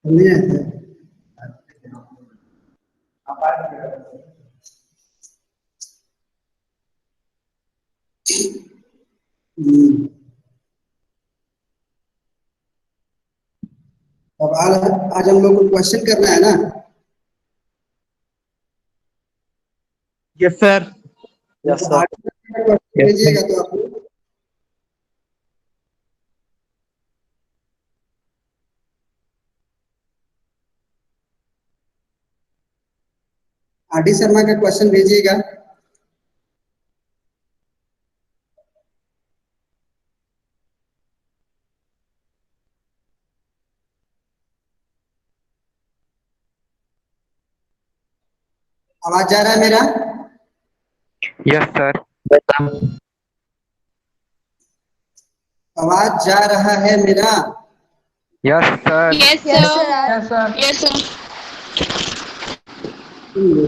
नहीं आते। हम्म, अब आज हम लोग को क्वेश्चन करना है ना। Yes sir. Yes sir. Question भेजिएगा तो आप आर.डी. शर्मा का क्वेश्चन भेजिएगा। आवाज जा रहा है मेरा? Yes sir. आवाज जा रहा है मेरा? Yes sir. Yes sir. Yes sir.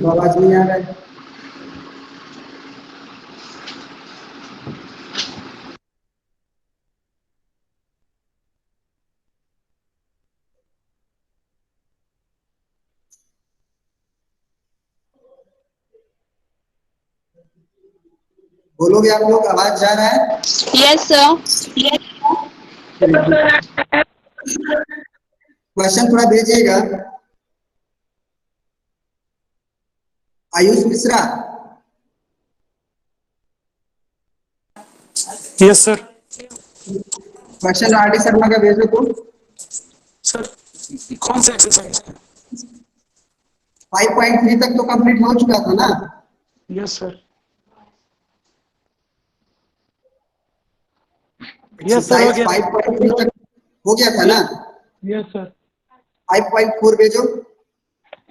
आवाज नहीं आ रहा है। बोलोगे आप लोग? आवाज जा रहा है? Yes sir. क्वेश्चन थोड़ा भेजिएगा। Ayush Mishra, yes sir. Question RD. Sharma का भेजो तो। सर कौन सा एक्सरसाइज? 5.3 तक तो कंप्लीट हो चुका था ना? Yes sir. यस सर, हो एक्सरसाइज गया। 5.3 तक हो गया था ना? Yes sir. 5.4 भेजो।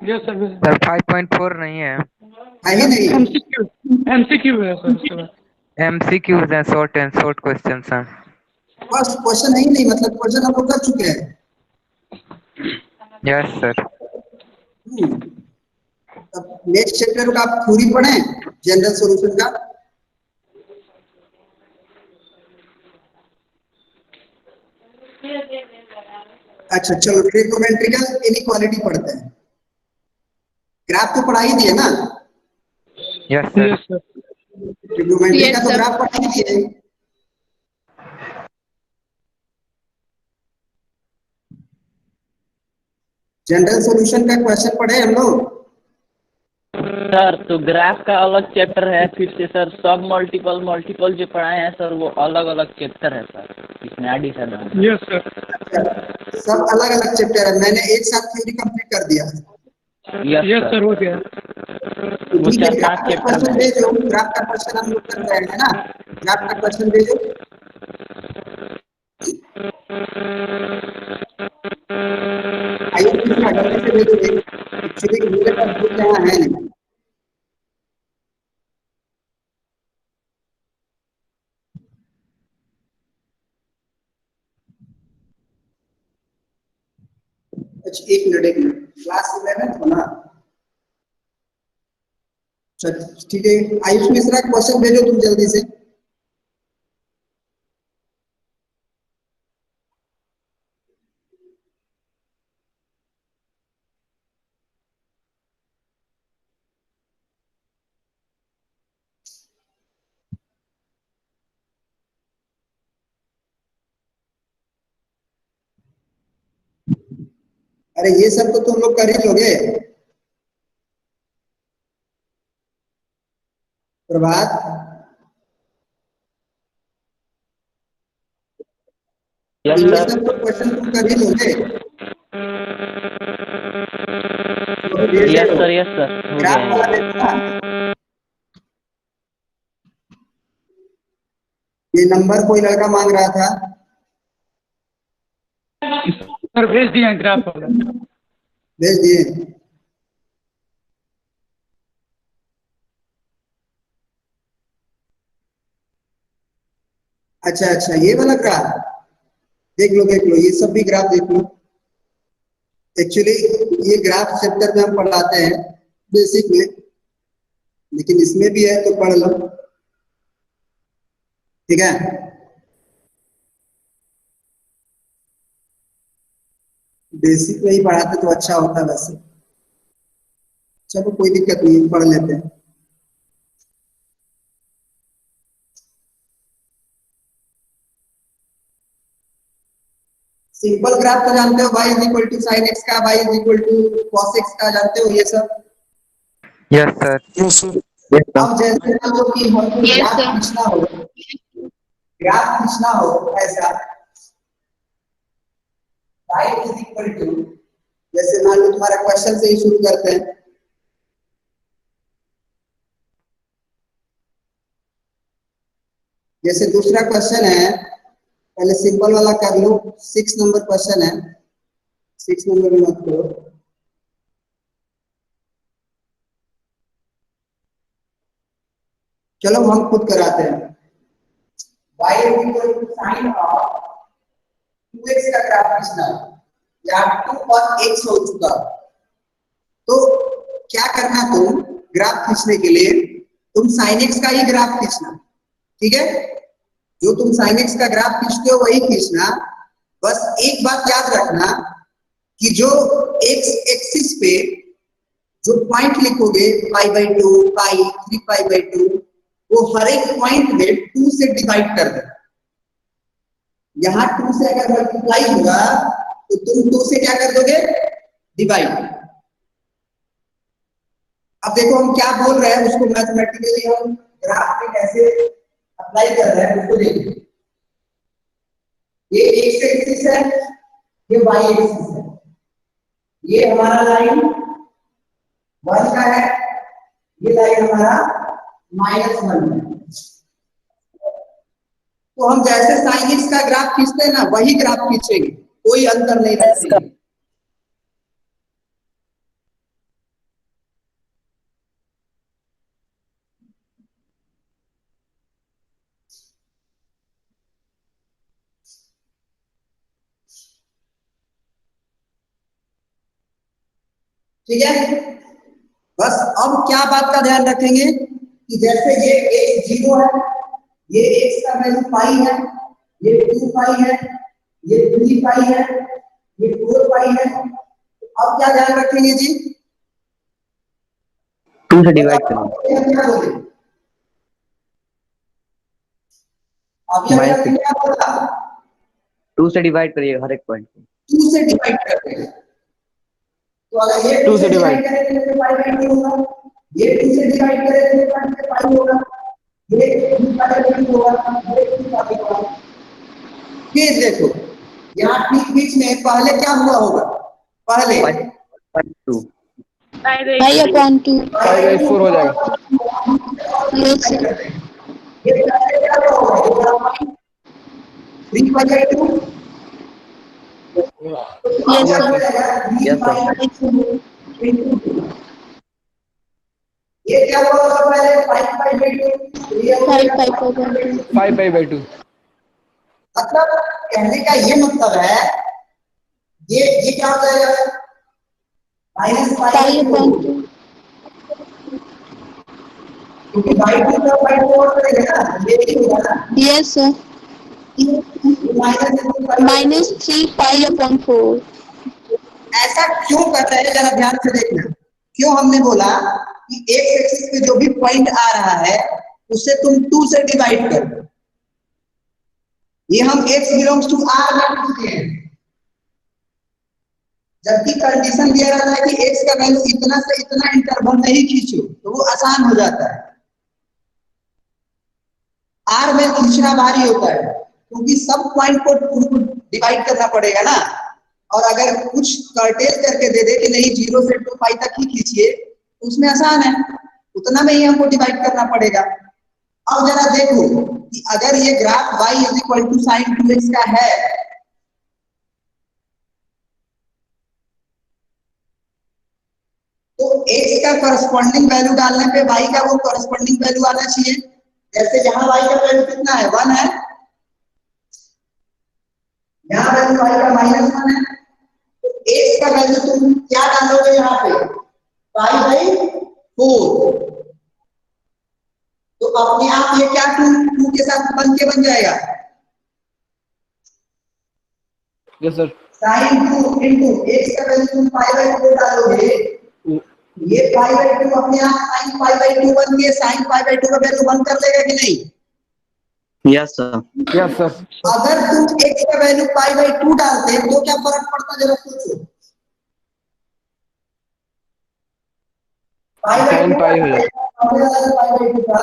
Yes sir. सर 5.4 नहीं है। है ही नहीं? एमसीक्यू एमसीक्यू है सर उसके बाद। MCQs हैं, शॉर्ट एंड शॉर्ट क्वेश्चंस हैं। बस क्वेश्चन है ही नहीं, मतलब क्वेश्चन हम लोग कर चुके हैं। Yes sir. अब नेक्स्ट चैप्टर का आप थ्योरी पढ़ें, जनरल सॉल्यूशन का। अच्छा चलो, ट्रिग्नोमेट्रिकल इनइक्वालिटी पढ़ते हैं। ग्राफ तो पढ़ा ही दिए ना? Yes sir. Yes sir. Trigonometry का Yes, तो sir. ग्राफ पढ़ा ही दिए। जनरल सॉल्यूशन का क्वेश्चन पढ़े हम लोग। सर तो ग्राफ का अलग चैप्टर है, फिर से सर सब मल्टीपल मल्टीपल जो पढ़ाए हैं सर वो अलग अलग चैप्टर है सर इसमें आर.डी. शर्मा। Yes sir. सब अलग अलग चैप्टर है, मैंने एक साथ थ्योरी कंप्लीट कर दिया। यस सर, हो गया। वो ठीक है, चार ग्राफ पांच का चैप्टर क्वेश्चन में है। भेजो। ग्राफ का क्वेश्चन हम लोग कर रहे हैं ना? ग्राफ का क्वेश्चन भेजो। आयुष मिश्रा जल्दी से भेजो। एक्चुअली मेरे पास बुक यहाँ है नहीं। अच्छा एक मिनट एक मिनट, क्लास 11 हो ना? ठीक है, आयुष मिश्रा क्वेश्चन भेजो तुम जल्दी से। अरे ये सब तो तुम लोग कर ही लोगे। प्रभात, यस ये सर। सब तो क्वेश्चन तुम कर ही लोगे। Yes sir. यस सर, हो गया ग्राफ वाला है। देखो ना। ये नंबर कोई लड़का मांग रहा था। सर भेज दिए ग्राफ वाला। भेज दिए। अच्छा अच्छा, ये वाला ग्राफ देख लो देख लो, ये सब भी ग्राफ देख लो। एक्चुअली ये ग्राफ चैप्टर में हम पढ़ाते हैं बेसिक में, लेकिन इसमें भी है तो पढ़ लो। ठीक है, बेसिक में ही पढ़ाते तो अच्छा होता वैसे। चलो कोई दिक्कत नहीं, पढ़ लेते हैं। सिंपल ग्राफ तो जानते हो, y is equal to sine x का, y is equal to cos x का, जानते हो ये सब। Yes sir. Yes sir. अब जैसे मान लो कि हमको Yes, ग्राफ sir. खींचना हो, ग्राफ खींचना हो ऐसा, y इज इक्वल टू, जैसे मान लो तुम्हारा क्वेश्चन से ही शुरू करते हैं। जैसे दूसरा क्वेश्चन है, पहले सिंपल वाला कर लो, 6 नंबर क्वेश्चन है, 6 नंबर में मत करो। चलो हम खुद कराते हैं। y equal to sine of 2x का ग्राफ खींचना, या 2 और x हो चुका, तो क्या करना, तुम ग्राफ खींचने के लिए तुम sin x का ही ग्राफ खींचना, ठीक है। जो तुम sin x का ग्राफ खींचते हो वही खींचना। बस एक बात याद रखना कि जो x एक्सिस पे जो पॉइंट लिखोगे π/2, पाई, 3π/2, वो हर एक पॉइंट में 2 से डिवाइड कर देना। यहाँ 2 से अगर मल्टीप्लाई होगा तो तुम 2 से क्या कर दोगे, डिवाइड। अब देखो हम क्या बोल रहे हैं, उसको मैथमेटिकली हम ग्राफ में कैसे अप्लाई कर रहे हैं उसको देखिए। ये x एक्सिस है, ये y एक्सिस है, ये हमारा लाइन 1 का है, ये लाइन हमारा -1 है। तो हम जैसे sin x का ग्राफ खींचते हैं ना, वही ग्राफ खींचेंगे, कोई अंतर नहीं रखेंगे। ठीक है, बस अब क्या बात का ध्यान रखेंगे कि जैसे ये x 0 है, ये x का वैल्यू पाई है, ये 2 पाई है, ये 3 पाई है, ये 4 पाई है। अब क्या ध्यान रखेंगे जी, 2 से डिवाइड करें। क्या बोले, अब ये क्या बोला, 2 से डिवाइड करिए हर एक पॉइंट को। 2 से डिवाइड करते हैं। तो अगर ये 2 से डिवाइड करें तो पाई होगा, ये 2 से डिवाइड करें तो पाई होगा, ये 3 पाई होगा, ये 3 पाई होगा। फिर देखो यहाँ ठीक बीच में पहले क्या हुआ होगा, पहले 5/2 5/2. 5/4 हो जाएगा। Yes, sir. ये पहले क्या होगा, 3/2। Yes, sir. ये क्या होगा, पहले 5/2, 5/2. 5/2। मतलब कहने का ये मतलब है, ये क्या हो जाएगा, -5/2, 5/2. क्योंकि बाई 2 का बाई 4 करेंगे ना, ये ही होगा ना, Yes, sir. -3π/4. ऐसा क्यों कर रहे हैं, जरा ध्यान से देखना। क्यों हमने बोला कि x एक्सिस पे जो भी पॉइंट आ रहा है उसे तुम 2 से डिवाइड करो। ये हम x बिलोंग्स टू r में पूछते हैं, जबकि कंडीशन दिया रहता है कि x का वैल्यू इतना से इतना इंटरवल में ही खींचो, तो वो आसान हो जाता है। r में खींचना भारी होता है, क्योंकि सब पॉइंट को डिवाइड करना पड़ेगा ना, और अगर कुछ कर्टेल करके दे दे कि नहीं 0 से 2 पाई तक ही खींचिए, तो उसमें आसान है, उतना में ही हमको डिवाइड करना पड़ेगा। अब जरा देखो कि अगर ये graph y is equal to sine 2x का है, तो x का करस्पॉन्डिंग वैल्यू डालने पे y का वो करस्पॉन्डिंग वैल्यू आना चाहिए। जैसे यहाँ y का वैल्यू कितना है, 1 है, यहाँ वैल्यू y का -1 है, तो x का वैल्यू तुम क्या डालोगे यहाँ पे, π/4। तो अपने आप ये क्या 2 के साथ बन जाएगा, yes sir. Sine 2 into x का वैल्यू तुम पाई बाई 2 डालोगे, ये पाई बाई 2 अपने आप साइन पाई बाई 2 बन के साइन पाई बाई 2 का वैल्यू 1 कर लेगा कि नहीं? Yes sir. Yes sir. अगर तुम x का वैल्यू पाई बाई 2 डालते तो क्या फर्क पड़ता, जरा सोचो। साइन पाई हो जाता। पाई बाई 2 का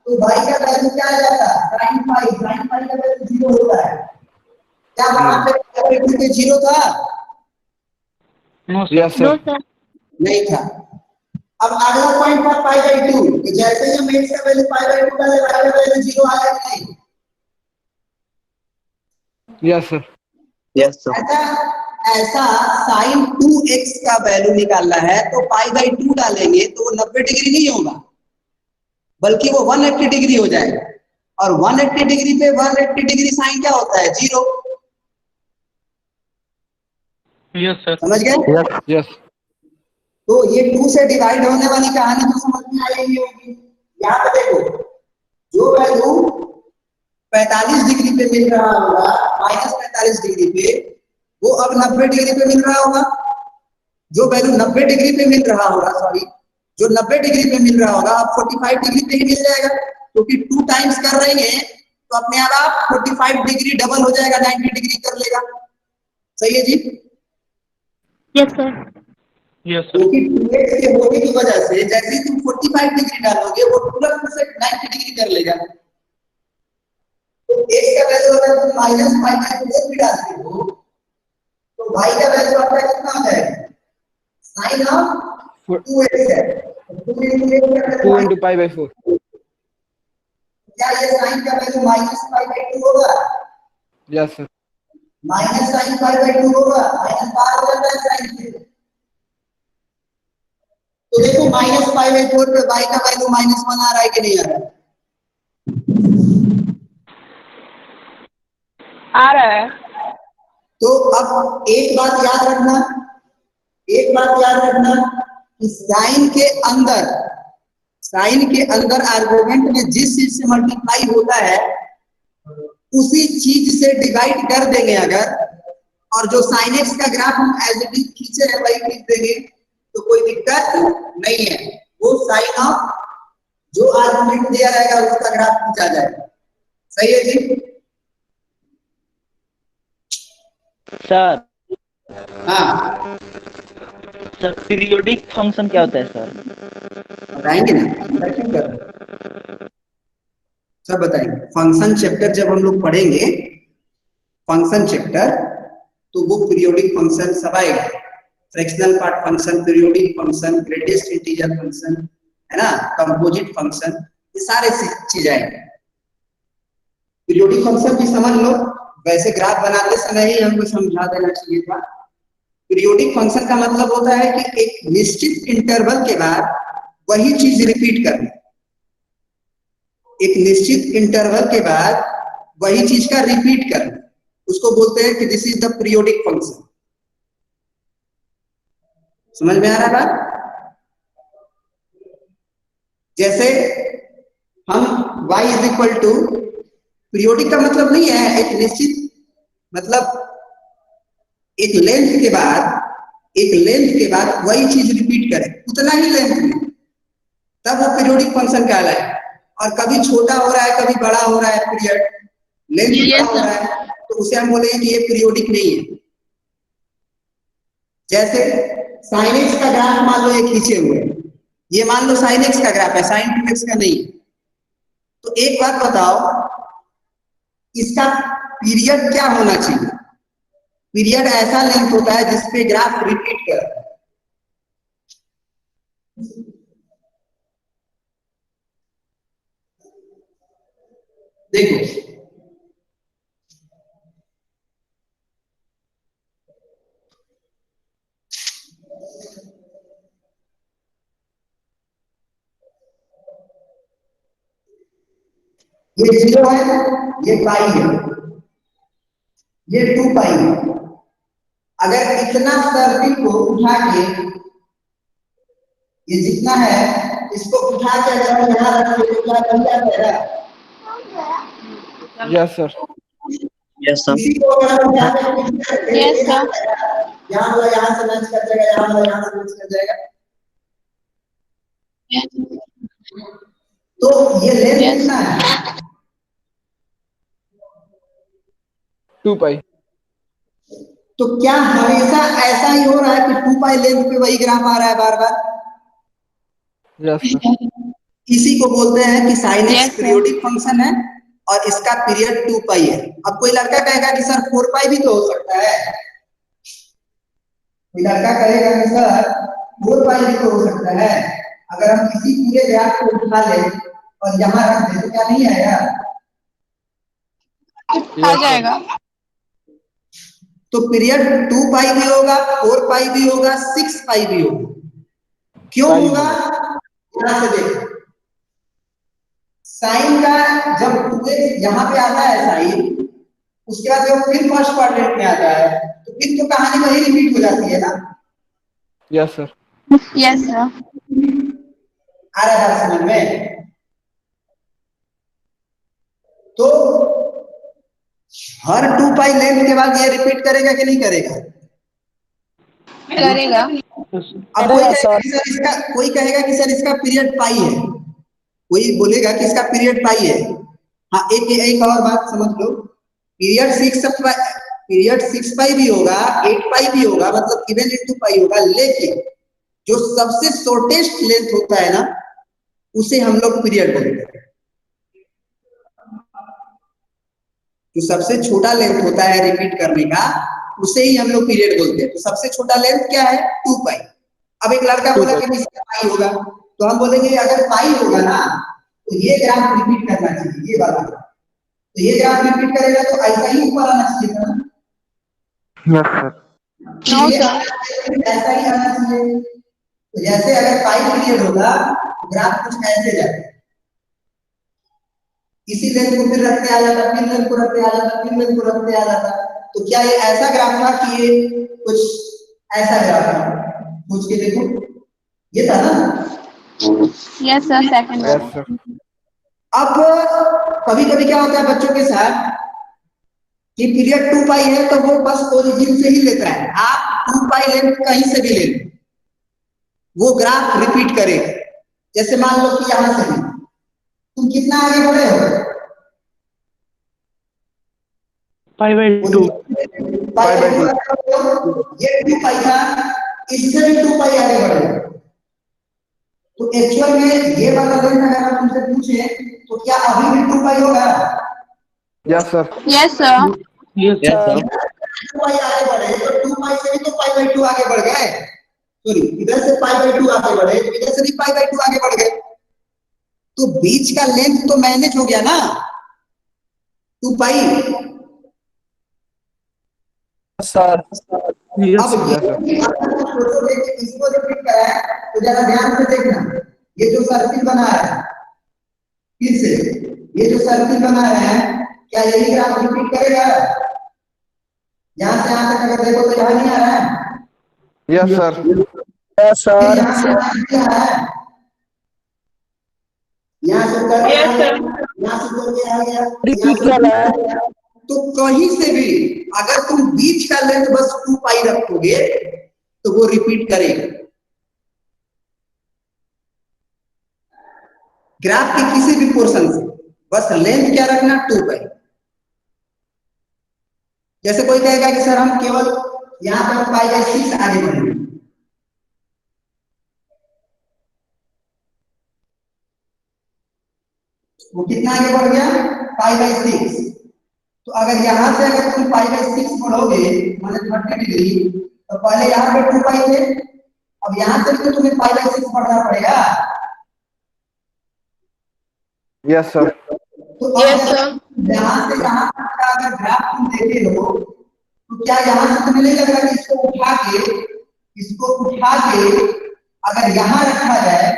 तो भाई का वैल्यू क्या आ जाता? साइन पाई का वैल्यू 0 होता है। क्या वहां पे पाई बाई 2 पे 0 था? No yes no sir. Sir. नहीं था। अब अगला पॉइंट था पाई बाई 2, तो जैसे ही हम x का वैल्यू पाई बाई 2 डाले, y का वैल्यू 0 आया कि नहीं? Yes sir. Yes sir. ऐसा साइन 2x का वैल्यू निकालना है तो पाई बाई 2 डालेंगे तो वो 90 डिग्री नहीं होगा, बल्कि वो 180 डिग्री हो जाएगा। और 180 डिग्री पे 180 डिग्री साइन क्या होता है? 0। Yes sir. समझ गए? यस। तो ये 2 से डिवाइड होने वाली कहानी तो समझ में आई होगी। यहाँ पे देखो, जो वैल्यू 45 डिग्री पे मिल रहा होगा, -45 डिग्री पे, वो अब 90 डिग्री पे मिल रहा होगा। जो वैल्यू 90 डिग्री पे मिल रहा होगा, सॉरी, जो 90 डिग्री पे मिल रहा होगा, अब 45 डिग्री पे ही मिल जाएगा, क्योंकि 2 टाइम्स कर रहे हैं तो अपने आप 45 डिग्री डबल हो जाएगा, 90 डिग्री कर लेगा। सही है जी? Yes sir. Yes sir. क्योंकि 2x के होने की वजह से जैसे ही तुम 45 डिग्री डालोगे वो तुरंत से 90 डिग्री कर लेगा। तो x का वैल्यू अगर तुम -5/4 भी डालते हो तो y का वैल्यू आपका कितना हो जाएगा? साइन ऑफ 2x है, 2 into पाई बाई 4। क्या ये साइन का वैल्यू -π/2 होगा? Yes sir. माइनस साइन π/2 होगा, माइनस बाहर हो जाता है साइन से। तो देखो -π/4 पे y का वैल्यू -1 आ रहा है कि नहीं आ रहा है? आ रहा है। तो अब एक बात याद रखना कि साइन के अंदर आर्गुमेंट में जिस चीज से मल्टीप्लाई होता है उसी चीज से डिवाइड कर देंगे अगर, और जो साइन एक्स का ग्राफ हम एज इट इज खींचे हैं वही खींच देंगे तो कोई दिक्कत नहीं है। वो साइन ऑफ जो आर्गुमेंट दिया रहेगा उसका ग्राफ खींचा जाएगा। सही है जी? सर हाँ, सर पीरियोडिक फंक्शन क्या होता है सर? बताएंगे ना, क्यों कर रहे हैं? सब बताएंगे। फंक्शन चैप्टर जब हम लोग पढ़ेंगे, फंक्शन चैप्टर, तो वो पीरियोडिक फंक्शन सब आएगा। Fractional part function, periodic function, greatest integer function, है ना, कंपोजिट फंक्शन, ये सारे चीज आएंगे। पीरियोडिक फंक्शन भी समझ लो, वैसे ग्राफ बनाते समय ही हमको समझा देना चाहिए था। पीरियोडिक फंक्शन का मतलब होता है कि एक निश्चित इंटरवल के बाद वही चीज रिपीट करना। एक निश्चित इंटरवल के बाद वही चीज का रिपीट करना, उसको बोलते हैं कि this is the periodic function. समझ में आ रहा है बात? जैसे हम y is equal to, periodic का मतलब नहीं है एक निश्चित, मतलब एक लेंथ के बाद वही चीज रिपीट करें उतना ही लेंथ में, तब वो पीरियोडिक फंक्शन कहलाए। और कभी छोटा हो रहा है कभी बड़ा हो रहा है पीरियड, लेंथ बड़ा हो रहा है, तो उसे हम बोलेंगे कि ये पीरियोडिक नहीं है। जैसे साइन एक्स का ग्राफ मान लो ये खींचे हुए, ये मान लो साइन एक्स का ग्राफ है, साइन 2x का नहीं। तो एक बात बताओ, इसका पीरियड क्या होना चाहिए? पीरियड ऐसा लेंथ होता है जिसपे ग्राफ रिपीट करता है। देखो, ये 0 है, ये पाई है, ये 2 पाई है। अगर इतना सर्किल को उठा के, ये जितना है इसको उठा के अगर हम यहाँ रखें तो क्या बन जाएगा? Yes sir. Yes, sir. इसी को अगर हम यहाँ पे कुछ करते हैं, Yes, sir. यहाँ वाला यहाँ से मैच कर जाएगा, यहाँ वाला यहाँ से मैच कर जाएगा। तो ये लेंथ Yes. कितना है? 2 pi. तो क्या हमेशा ऐसा ही हो रहा है कि 2 पाई लेंथ पे वही ग्राफ आ रहा है बार बार? Yes, sir. इसी को बोलते हैं कि sine Yes, x sir. Periodic function है और इसका पीरियड 2 पाई है। अब कोई लड़का कहेगा कि सर 4 पाई भी तो हो सकता है, कोई लड़का कहेगा कि सर 4 पाई भी तो हो सकता है। अगर हम किसी पूरे ग्राफ को उठा ले और यहाँ रख दे तो क्या नहीं आएगा? आ जाएगा। तो पीरियड 2 पाई भी होगा, 4 पाई भी होगा, 6 पाई भी होगा। क्यों पाई होगा? यहाँ से देखो, साइन का जब 2x यहाँ पे आता है साइन, उसके बाद जब फिर फर्स्ट क्वाड्रेंट में आता है तो फिर तो कहानी वही रिपीट हो जाती है ना। Yes, sir. Yes, sir. आ रहा है समझ में? तो हर 2 पाई लेंथ के बाद ये रिपीट करेगा कि नहीं करेगा? करेगा। अब कोई कहेगा कि सर इसका पीरियड पाई है, कोई बोलेगा कि इसका पीरियड पाई है। हाँ, एक और बात समझ लो, पीरियड 6 पाई भी होगा, 8 पाई भी होगा, मतलब इवन इंटू पाई होगा, लेकिन जो सबसे शॉर्टेस्ट लेंथ होता है ना, उसे हम लोग पीरियड बोलते हैं। जो सबसे छोटा लेंथ होता है रिपीट करने का, उसे ही हम लोग पीरियड बोलते हैं। तो सबसे छोटा लेंथ क्या है? 2 पाई। अब एक लड़का बोला कि इसका पाई होगा, तो हम बोलेंगे अगर पाई होगा ना तो ये ग्राफ रिपीट करना चाहिए, ये वाला। तो ये ग्राफ रिपीट करेगा तो ऐसा ही ऊपर आना चाहिए था ना। Yes, sir. No, sir. ऐसा ही आना चाहिए। तो जैसे अगर पाई पीरियड होगा तो ग्राफ कुछ ऐसे जाए, इसी लेंथ को फिर रखते आ जाता, फिर लेंथ को रखते आ जाता, फिर लेंथ को रखते आ जाता। तो क्या ये ऐसा ग्राफ था कि ये कुछ ऐसा ग्राफ था? पूछ के देखो, ये था ना? Yes, sir. Second Yes, one. sir. अब कभी कभी क्या होता है बच्चों के साथ कि पीरियड 2 पाई है तो वो बस ओरिजिन से ही लेता है। आप 2 पाई लेंथ कहीं से भी ले लो, वो ग्राफ रिपीट करेगा। जैसे मान लो कि यहां से भी तुम कितना आगे बढ़े हो? Pi by 2. Pi by 2। ये 2 पाई था, इससे भी 2 पाई आगे बढ़े। तो एक्चुअल में ये वाला लेंथ अगर हम तुमसे पूछे तो क्या अभी भी 2 पाई होगा? Yes, sir. Yes, sir. Yes, sir. 2 पाई आगे बढ़े तो 2 पाई से भी तो पाई बाय 2 आगे बढ़ गए। सॉरी, इधर से पाई बाय 2 आगे बढ़े तो इधर से भी पाई बाय 2 आगे बढ़ गए। तो बीच का लेंथ तो मैनेज हो गया ना, 2 पाई। Sir. Yes, अब इसको रिपीट करा है तो जरा ध्यान से देखना, ये जो सर्किल बना है, फिर से ये जो सर्किल बना है, क्या यही ग्राफ रिपीट करेगा? यहां से यहां तक अगर देखो तो यहां नहीं आ रहा है। Yes, sir. Yes, फिर sir. यहाँ से आ रहा है, यहाँ से उतर के आ गया, यहाँ से उतर के आ गया, Repeat कर रहा है. तो कहीं से भी अगर तुम बीच का लेंथ बस 2 पाई रखोगे तो वो रिपीट करेगा। ग्राफ के किसी भी पोर्शन से बस लेंथ क्या रखना? 2 पाई। जैसे कोई कहेगा कि सर हम केवल यहाँ पर पाई बाय 6 आगे बढ़ेंगे, वो कितना आगे बढ़ गया? Pi by 6। तो अगर यहां से अगर तुम पाई बाय 6 बढ़ोगे माने 30 डिग्री, तो पहले यहाँ पे 2 पाई थे, अब यहां से तो तुम्हें पाई बाय 6 बढ़ना पड़ेगा। Yes, sir. तो Yes, sir. यहां से यहां तक का अगर ग्राफ तुम देखे हो तो क्या यहां से तुम्हें नहीं लग रहा कि इसको उठा के अगर यहां रखा जाए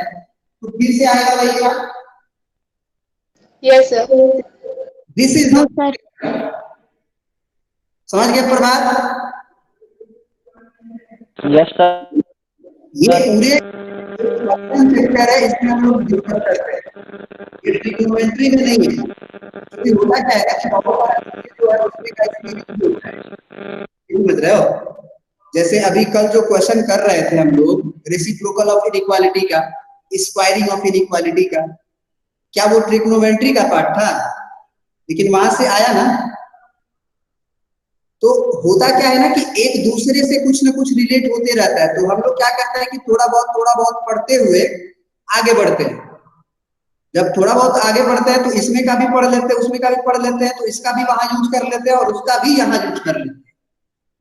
तो फिर से आएगा वही graph? Yes, sir. This is No, the, sir. समझ गए प्रभात? Yes sir. ये पूरे चैप्टर है, इसमें हम लोग डिस्कस करते हैं, ये ट्रिग्नोमेट्री में नहीं है। क्योंकि होता क्या है कि जो है उसमें समझ रहे हो? जैसे अभी कल जो क्वेश्चन कर रहे थे हम लोग रेसिप्रोकल ऑफ इनइक्वालिटी का, स्क्वायरिंग ऑफ इनइक्वालिटी का, क्या वो ट्रिग्नोमेट्री का पार्ट था? लेकिन वहां से आया ना। तो होता क्या है ना कि एक दूसरे से कुछ ना कुछ रिलेट होते रहता है, तो हम लोग क्या करते हैं कि थोड़ा बहुत पढ़ते हुए आगे बढ़ते हैं। जब थोड़ा बहुत आगे बढ़ते हैं तो इसमें का भी पढ़ लेते हैं, उसमें का भी पढ़ लेते हैं, तो इसका भी वहां यूज कर लेते हैं और उसका भी यहाँ यूज कर लेते हैं।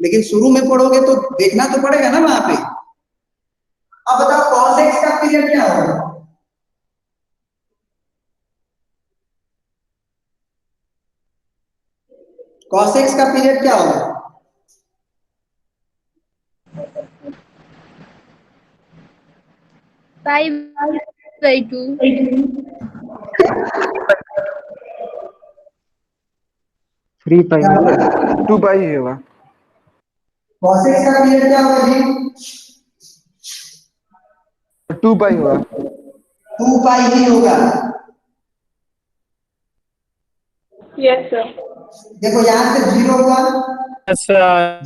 लेकिन शुरू में पढ़ोगे तो देखना तो पड़ेगा ना वहां पे। अब बताओ cos x का पीरियड क्या होगा? cos x का पीरियड क्या होगा? Pi by 2। 3 पाई 2 पाई ही होगा। cos x का पीरियड क्या होगा जी? 2 पाई होगा। 2 पाई ही होगा। Yes sir. देखो यहाँ से 0 हुआ,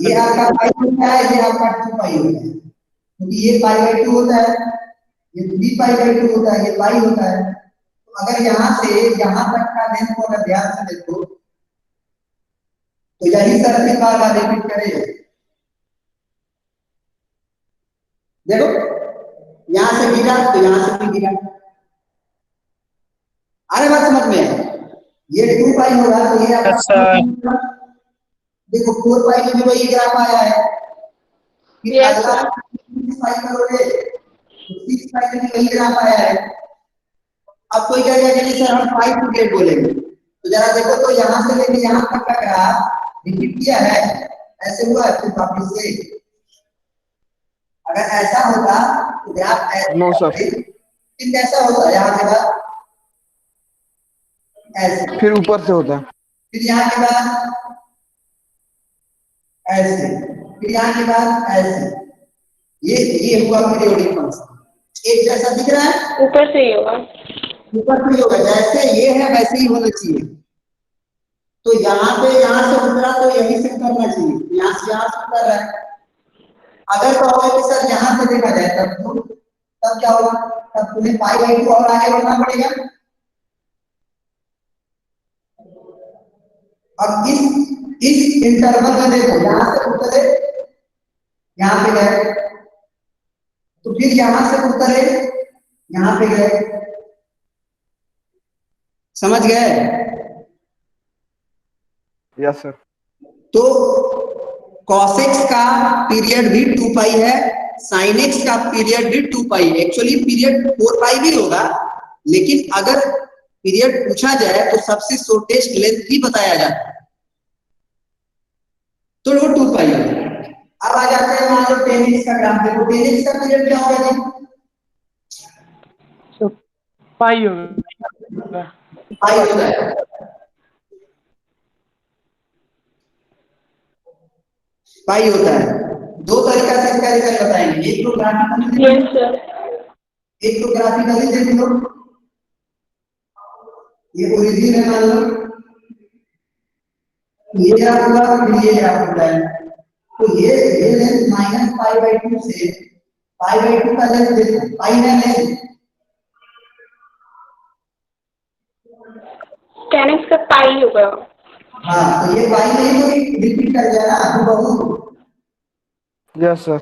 ये आपका पाई होता है, ये आपका 2 पाई होता है, क्योंकि ये पाई बाई 2 होता है, ये 3 पाई बाई 2 होता है, ये पाई होता है। तो अगर यहाँ से यहाँ तक का लेंथ को अगर ध्यान से देखो तो यही सर्किल बार बार रिपीट करेगा। देखो यहाँ से गिरा तो यहाँ से भी गिरा। अरे बात समझ में, ये 2 पाई होगा तो ये आपका देखो 4 पाई में भी वही ग्राफ आया है। फिर अगला 6 पाई करोगे तो 6 पाई में भी वही ग्राफ आया है। अब कोई कहेगा कि सर हम पाई पीरियड बोलेंगे, तो जरा देखो तो यहाँ से लेके यहाँ तक का ग्राफ रिपीट किया है, ऐसे हुआ है फिर वापस से। अगर ऐसा होता तो ग्राफ ऐसे नो सर। फिर कैसा होता? यहाँ के बाद ऐसे, फिर ऊपर से होता है। फिर यहाँ के बाद ऐसे, फिर यहाँ के बाद ऐसे। ये हुआ पीरियोडिक फंक्शन। एक जैसा दिख रहा है? ऊपर से ही होगा। ऊपर से ही होगा, जैसे ये है वैसे ही होना चाहिए। तो यहाँ पे यहाँ से उतरा तो यहीं से उतरना चाहिए, यहाँ से उतर रहा है। अगर कहोगे कि सर यहाँ से देखा जाए तब क्या होगा? तब तुम्हें पाई बाई 2 और आगे बढ़ना पड़ेगा। अब इस इंटरवल में देखो, यहाँ से उतरे यहाँ पे गए, तो फिर यहाँ से उतरे यहाँ पे गए। समझ गए? Yes sir. तो cos x का पीरियड भी 2 पाई है, sin x का पीरियड भी 2 पाई है। एक्चुअली पीरियड 4 पाई भी होगा, लेकिन अगर पीरियड पूछा जाए तो सबसे शॉर्टेस्ट लेंथ ही बताया जाता है, तो वो 2 पाई है। अब आ जाते हैं मान लो 10x का ग्राफ। देखो 10x का पीरियड क्या होगा जी? पाई होगा। पाई होता है। पाई होता है। दो तरीका से इसका रिजल्ट बताएंगे, एक तो ग्राफिकली, यस सर। एक तो ग्राफिकली देख लो। ये ओरिजिन है मान लो, ये ग्राफ हुआ, फिर ये ग्राफ होता है। तो ये लेंथ माइनस पाई बाई 2 से पाई बाई 2 का लेंथ देखो, पाई है लेंथ 10x का पाई होगा। हाँ, तो ये पाई नहीं तो रिपीट कर दिया ना बहु। Yes sir.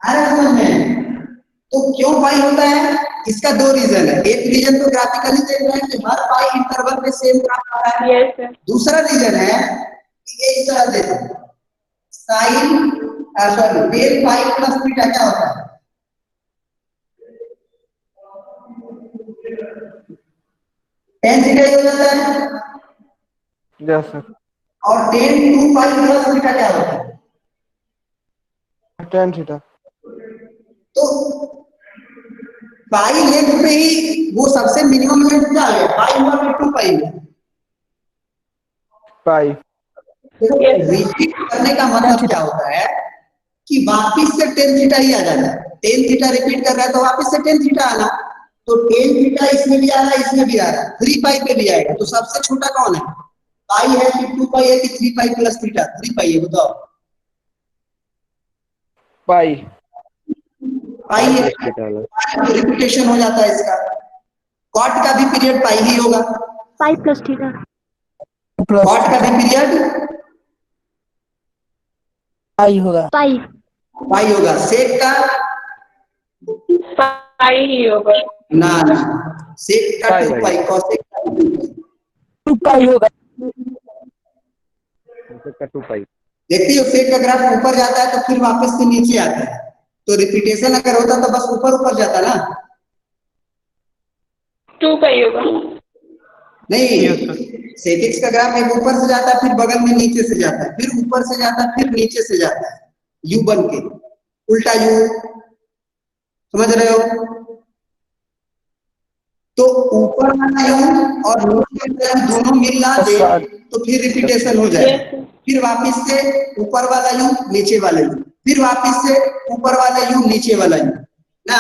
अरे समझ में, तो क्यों पाई होता है? इसका 2 रीजन है। एक रीजन तो ग्राफिकली देख रहे हैं कि हर पाई इंटरवल पे सेम ग्राफ आ रहा है। Yes sir. दूसरा रीजन है कि ये इस तरह देखो, sine sorry del pi plus theta क्या होता है? tan थीटा ही हो जाता है। Yes sir. और tan 2 पाई प्लस थीटा क्या होता है? tan theta. तो पाई लेंथ पे ही वो सबसे मिनिमम लेंथ क्या है? पाई हुआ फिर 2 पाई हुआ। पाई। रिपीट करने का मतलब क्या होता है कि वापिस से tan थीटा ही आ जाता है। tan थीटा रिपीट कर रहा है तो वापिस से tan थीटा आना। तो tan थीटा इसमें भी आ रहा है, इसमें भी आ रहा है, 3 पाई पे भी आएगा। तो सबसे छोटा कौन है? पाई है कि 2 पाई है कि 3 पाई प्लस थीटा? 3 पाई है, बताओ। पाई पाई है, रिपीटेशन हो जाता है इसका। कॉट का भी पीरियड पाई ही होगा, पाई प्लस थीटा। कॉट का भी पीरियड पाई होगा। पाई पाई होगा। सेक का पाई ही होगा। ना ना, सेक का 2 पाई, कॉसेक का 2 पाई। 2 पाई होगा। देखते हो सेक का ग्राफ ऊपर जाता है तो फिर वापस से नीचे आता है, तो रिपीटेशन अगर होता तो बस ऊपर ऊपर जाता ना। 2 पाई होगा। नहीं, सेकेक्स का ग्राफ एक ऊपर से जाता है, फिर बगल में नीचे से जाता है, फिर ऊपर से जाता है, फिर नीचे से जाता है, यू बन के, उल्टा यू। समझ रहे हो? तो ऊपर वाला यू और नीचे वाला यू दोनों मिलना दे तो फिर रिपीटेशन हो जाए। फिर वापस से ऊपर वाला यू नीचे वाला यू, फिर वापस से ऊपर वाला यू नीचे वाला यू ना।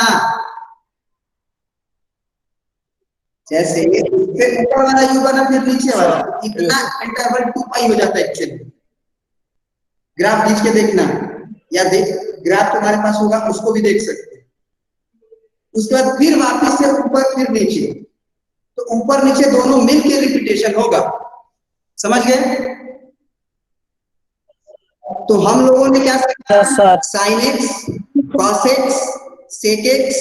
जैसे फिर ऊपर वाला यू बना फिर नीचे वाला, इतना इंटरवल 2 पाई हो जाता है एक्चुअली। ग्राफ खींच के देखना, या देख ग्राफ तुम्हारे पास होगा उसको भी देख सकते हैं। उसके बाद फिर वापस से ऊपर फिर नीचे, तो ऊपर नीचे दोनों मिलके रिपीटेशन होगा। समझ गए? तो हम लोगों ने क्या सीखा? Sine x, cos x, sec x,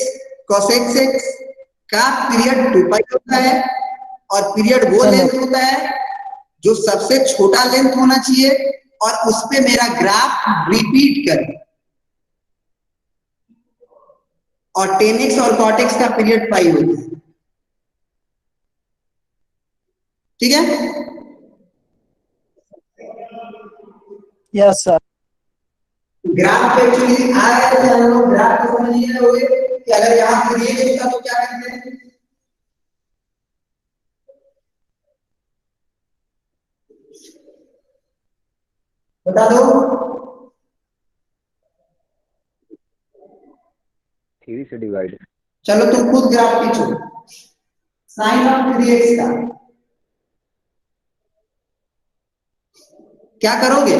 cosec x का पीरियड 2 पाई होता है, और पीरियड वो लेंथ होता है जो सबसे छोटा लेंथ होना चाहिए और उस पे मेरा ग्राफ रिपीट करे। और tan x और cot x का पीरियड पाई होता है। ठीक है? Yes sir. ग्राफ पे एक्चुअली आ रहा है, हम लोग ग्राफ को समझ नहीं रहे कि अगर यहाँ क्रिएट होता तो क्या करते हैं? बता दो। 3 से डिवाइड। चलो तुम खुद ग्राफ खींचो साइन ऑफ 3x का। क्या करोगे?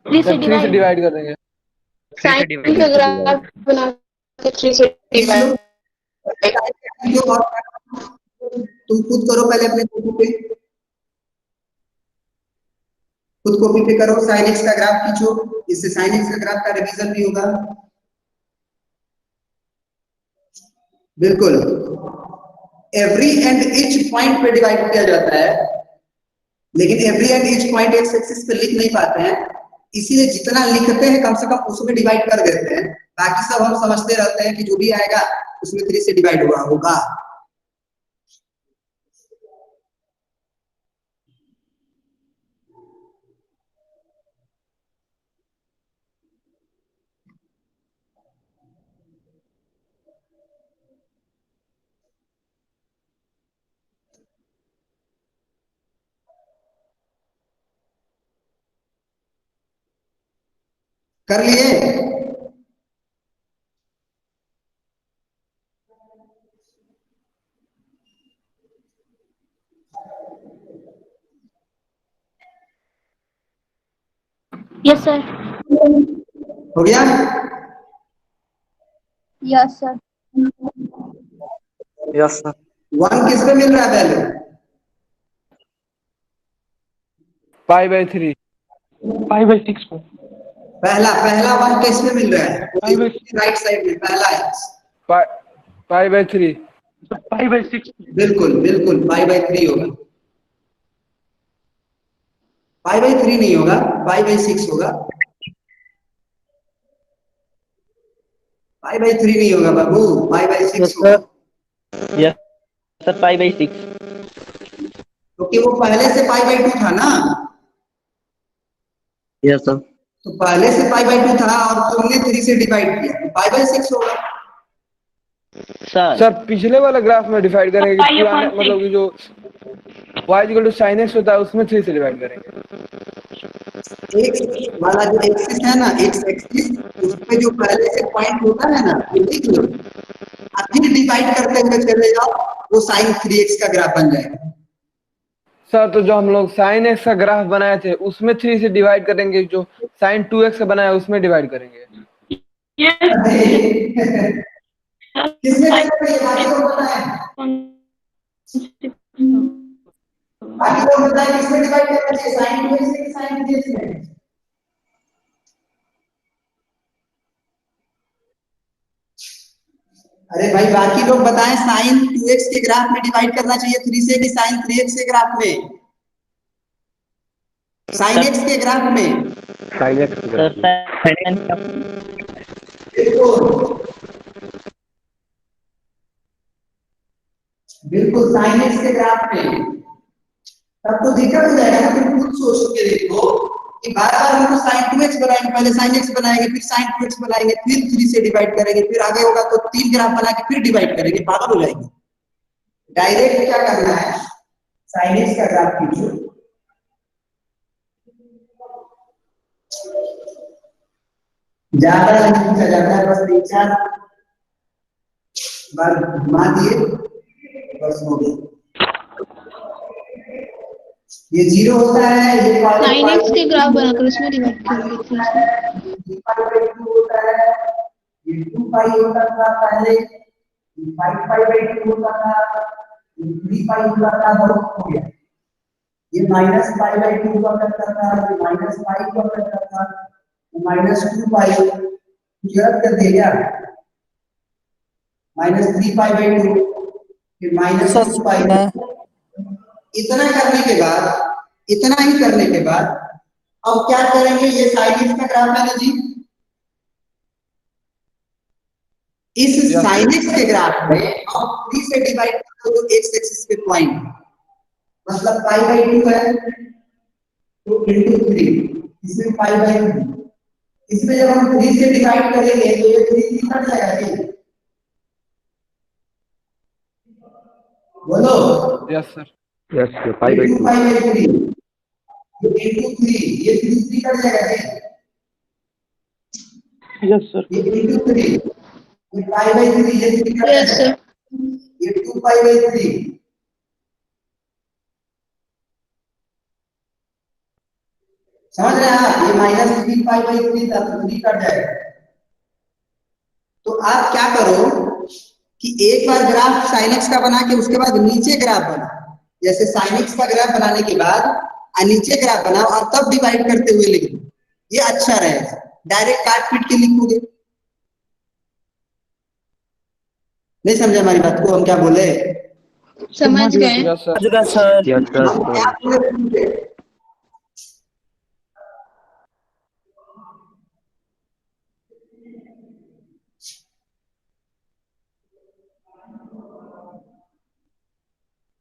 3 से 3 से डिवाइड। डिवाइड कर देंगे। साइन का ग्राफ बना के 3 से डिवाइड। तुम खुद करो पहले अपने कॉपी पे, खुद कॉपी पे करो, साइन एक्स का ग्राफ खींचो, इससे साइन एक्स का ग्राफ का रिवीजन भी होगा। बिल्कुल, एवरी एंड ईच पॉइंट पे डिवाइड किया जाता है, लेकिन every and each point x axis पे लिख नहीं पाते हैं, इसीलिए जितना लिखते हैं कम से कम उसमें डिवाइड कर देते हैं। बाकी सब हम समझते रहते हैं कि जो भी आएगा उसमें 3 से डिवाइड हुआ होगा। कर लिए? Yes sir. हो गया? Yes sir. Yes sir. 1 किस पे मिल रहा है वैल्यू? π/3। π/6 को। पहला 1 किस पे मिल रहा है? π/6। राइट साइड में पहला एक्स। π/3। π/6। बिल्कुल बिल्कुल, π/3 होगा। π/3 नहीं होगा, π/6 होगा। π/3 नहीं होगा बाबू, π/6 होगा। Yes sir, π/6। क्योंकि वो पहले से π/2 था ना, Yes, sir. तो पहले से π/2 था और तुमने 3 से डिवाइड किया, π/6 होगा। सर सर पिछले वाला ग्राफ में डिवाइड करेंगे कि पुराने मतलब कि जो y = sin x होता है उसमें 3 से डिवाइड करेंगे। एक्स वाला जो एक्सिस है ना, एक्स एक्सिस, उस पे जो पहले से पॉइंट होता है ना, वो लिख लो, फिर डिवाइड करते हुए चले जाओ, वो sin 3x का ग्राफ बन जाएगा। सर तो जो हम लोग sin x का ग्राफ बनाए थे उसमें 3 से डिवाइड करेंगे, जो sin 2x का बनाया उसमें डिवाइड करेंगे। किसने बाकी लोग बताएं, बाकी लोग बताएं किसमें डिवाइड करना चाहिए, sin 2x से कि sin 3x में? अरे भाई बाकी लोग बताएं sin 2x के ग्राफ में डिवाइड करना चाहिए 3 से कि sin 3x के ग्राफ में, sin x के ग्राफ में। sin x सर बिल्कुल sin x के ग्राफ में, तब तो दिक्कत हो जाएगा ना। फिर खुद सोच के देखो कि बार-बार हम लोग sin 2x बनाएंगे, पहले sin x बनाएंगे, फिर sin 2x बनाएंगे, फिर 3 से डिवाइड करेंगे, फिर आगे होगा तो 3 ग्राफ बना के फिर डिवाइड करेंगे, पागल हो जाएंगे। डायरेक्ट क्या करना है, sin x का ग्राफ खींचो, ज्यादा नहीं खींचा जाता है, बस 3-4 बार घुमा दिए बस हो गया। ये 0 होता है, ये sin x के ग्राफ बनाकर उसमें डिवाइड करेंगे 3 से। होता है, ये 2 पाई होता था पहले, ये 5 पाई बाई 2 होता था, ये 3 पाई होता था, बहुत हो गया। ये माइनस पाई बाई 2 हुआ करता था, ये माइनस पाई हुआ करता था, ये माइनस 2 पाई रद्द कर दिया गया, माइनस 3 पाई बाई 2, फिर माइनस 2 पाई। इतना करने के बाद, इतना ही करने के बाद अब क्या करेंगे, ये sin x का ग्राफ है ना जी, इस sin x के ग्राफ में अब 3 से डिवाइड करो तो x एक्सिस पे पॉइंट, मतलब पाई बाई 2 है तो इनटू 3, इसमें पाई बाई 2, इसमें जब हम 3 से डिवाइड करेंगे तो ये 3 कट जाएगा जी, बोलो। Yes sir. yes pi by 2 pi by 3 into 3, ये 3 कट जाएगा जी, यस सर। ये इनटू 3, ये पाई बाई 3, ये 3 कट यस सर। जाएगा, ये 2 पाई बाई 3, समझ रहे हैं आप, ये माइनस 3 पाई बाई 3 था तो 3 कट जाएगा। तो आप क्या करो कि एक बार ग्राफ sin x का बना के उसके बाद नीचे ग्राफ बना, जैसे sin x का ग्राफ बनाने के बाद नीचे ग्राफ बनाओ और तब डिवाइड करते हुए लिख दो, ये अच्छा रहेगा। डायरेक्ट काट पीट के लिखोगे, नहीं समझे हमारी बात को, हम क्या बोले? समझ गए। Yes sir. yes sir हम क्या बोले?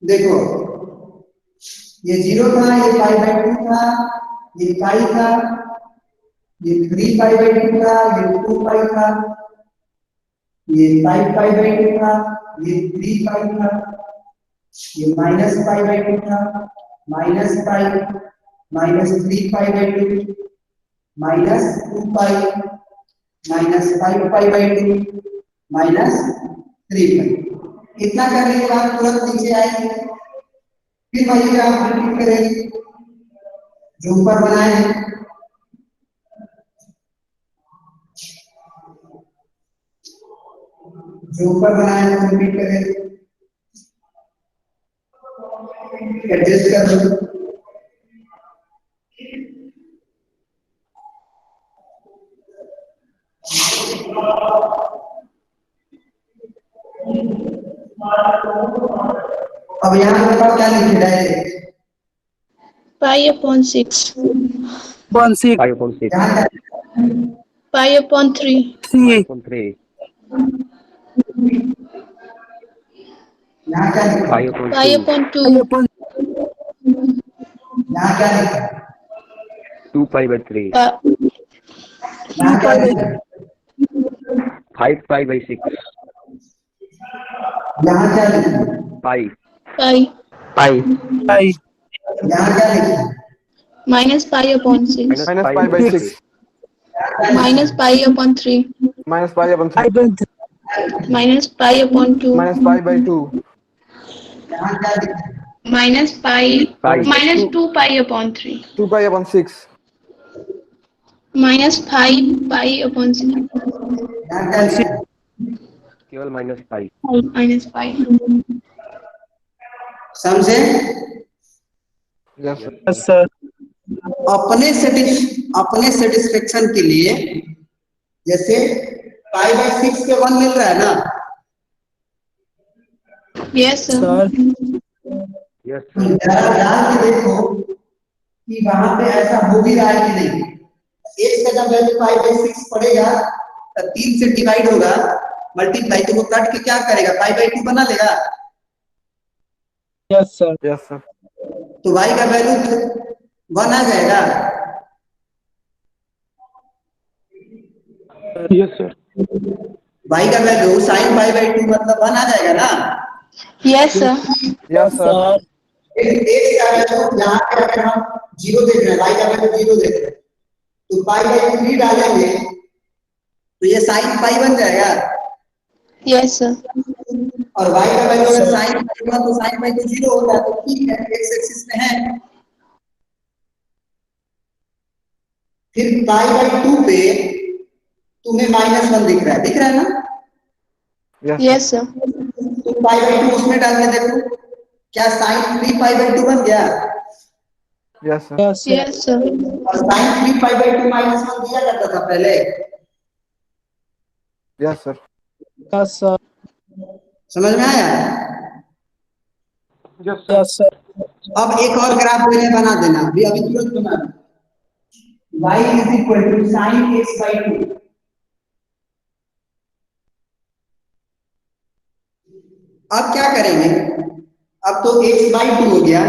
देखो ये 0 था, ये पाई बाई 2 था, ये पाई था, ये 3 पाई बाई 2 था, ये 2 पाई था, ये 5 पाई बाई 2 था, ये 3 पाई था, ये माइनस पाई बाई 2 था, minus pi, minus 3 pi by 2, minus 2 pi, minus 5 pi by 2, minus 3 पाई। इतना करने के बाद तुरंत नीचे आएंगे, फिर वही ग्राफ रिपीट करेंगे जो ऊपर बनाए हैं, जो ऊपर बनाए हैं रिपीट करेंगे, एडजस्ट कर दो। अब यहाँ बताओ क्या लिखे direct, pi upon 6, one six pi upon 6 pi upon 3, three upon 3 यहाँ क्या लिखा, pi upon पाई 2 अपॉन 2, यहाँ क्या लिखा, 2 pi by 3 यहाँ क्या लिखा, 5 pi by 6 यहाँ क्या लिखा, pi पाई पाई यहाँ क्या लिखा, minus pi upon 6, minus pi by 6, minus pi upon 3, minus pi upon 3, minus pi upon 2, minus pi by 2, यहाँ क्या लिखा, minus pi, Pi. minus 2 pi upon 3, 2 pi upon 6. minus 5 pi upon 6, यहाँ क्या लिखा है? केवल -5. minus 5. समझे? Yes, sir. Yes, sir. अपने सेटिस्फेक्शन के लिए, जैसे पाई बाय 6 पे 1 मिल रहा है ना, Yes, sir. Sir. Yes, तो sir. जरा ध्यान से देखो कि वहां पे ऐसा हो भी रहा है कि नहीं। x का जब वैल्यू पाई बाय 6 पड़ेगा तो 3 से डिवाइड होगा, मल्टीप्लाई, तो वो कट के क्या करेगा, पाई बाय 2 बना लेगा। Yes, sir. Yes, sir. तो y का वैल्यू 1 आ जाएगा। Yes, sir. y का वैल्यू sin पाई बाय 2 मतलब 1 आ जाएगा ना। Yes, sir. Yes, sir. लेकिन x का वैल्यू यहाँ पे अगर हम 0 देख रहे हैं, y का वैल्यू 0 देख रहे हैं, तो पाई बाय 3 डालेंगे तो ये sin पाई बन जाएगा। Yes, sir. और y का वैल्यू अगर sin पाई हुआ तो sin पाई तो 0 होगा, तो ठीक है, x एक्सिस पे है। फिर पाई बाय 2 पे तुम्हें -1 दिख रहा है ना। Yes, sir. तो पाई बाय 2 उसमें डाल के देखो, क्या sin 3 पाई बाय 2 बन गया। Yes, sir. Yes, sir. Yes, sir. और sin 3 पाई बाय 2 -1 दिया करता था पहले। Yes, sir. Yes, sir. समझ में आया? Yes, sir. अब एक और ग्राफ मैंने बना देना, अभी तुरंत बना दो। y is equal to sin x by 2। अब क्या करेंगे, अब तो x बाय 2 हो गया,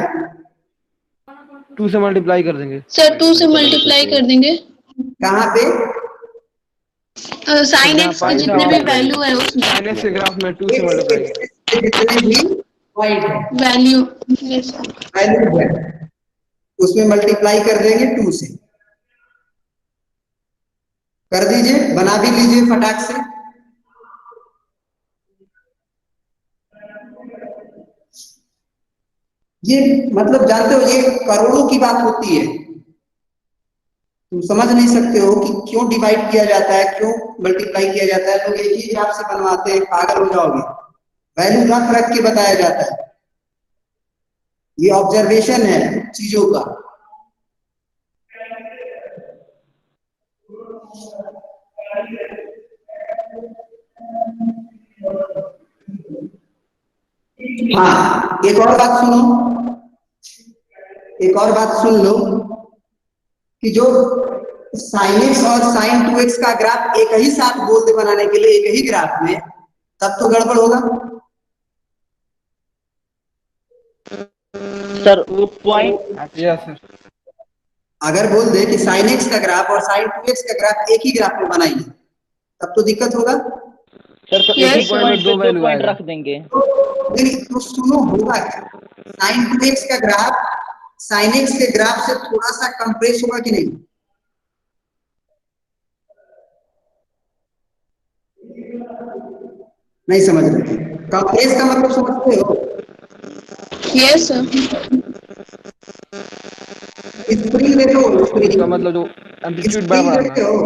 2 से मल्टीप्लाई कर देंगे। Sir, 2 से मल्टीप्लाई कर देंगे। कहाँ पे, साइन एक्स की जितने भी वैल्यू है उसमें sin x के ग्राफ में 2 से x मल्टीप्लाई एक्सिस पे जितने भी पॉइंट है, वैल्यू। Yes, sir. वैल्यू है, उसमें मल्टीप्लाई कर देंगे 2 से। कर दीजिए, बना भी लीजिए फटाक से। ये मतलब जानते हो, ये करोड़ों की बात होती है, तुम समझ नहीं सकते हो कि क्यों डिवाइड किया जाता है, क्यों मल्टीप्लाई किया जाता है। लोग एक ही ग्राफ से बनवाते हैं, पागल हो जाओगे। वैल्यू रख रख के बताया जाता है, ये ऑब्जर्वेशन है चीजों का। हाँ, एक और बात सुनो, एक और बात सुन लो कि जो sin x और sin 2x का ग्राफ एक ही साथ बोल दे बनाने के लिए, एक ही ग्राफ में, तब तो गड़बड़ होगा। सर वो पॉइंट। Yes, sir. अगर बोल दे कि sin x का ग्राफ और sin 2x का ग्राफ एक ही ग्राफ में बनाएंगे, तब तो दिक्कत होगा। सर तो Yes, एक ही sir. पॉइंट पे दो दो value पॉइंट आएगा। रख देंगे। तो सुनो, होगा क्या, sin 2x का ग्राफ sin x के ग्राफ से थोड़ा सा कंप्रेस होगा कि नहीं। नहीं समझ रहे, कंप्रेस का मतलब समझते हो। Yes, sir. स्प्रिंग देखो, इसका मतलब जो एम्पलीट्यूड बढ़ स्प्रिंग रहा देखते है। हो,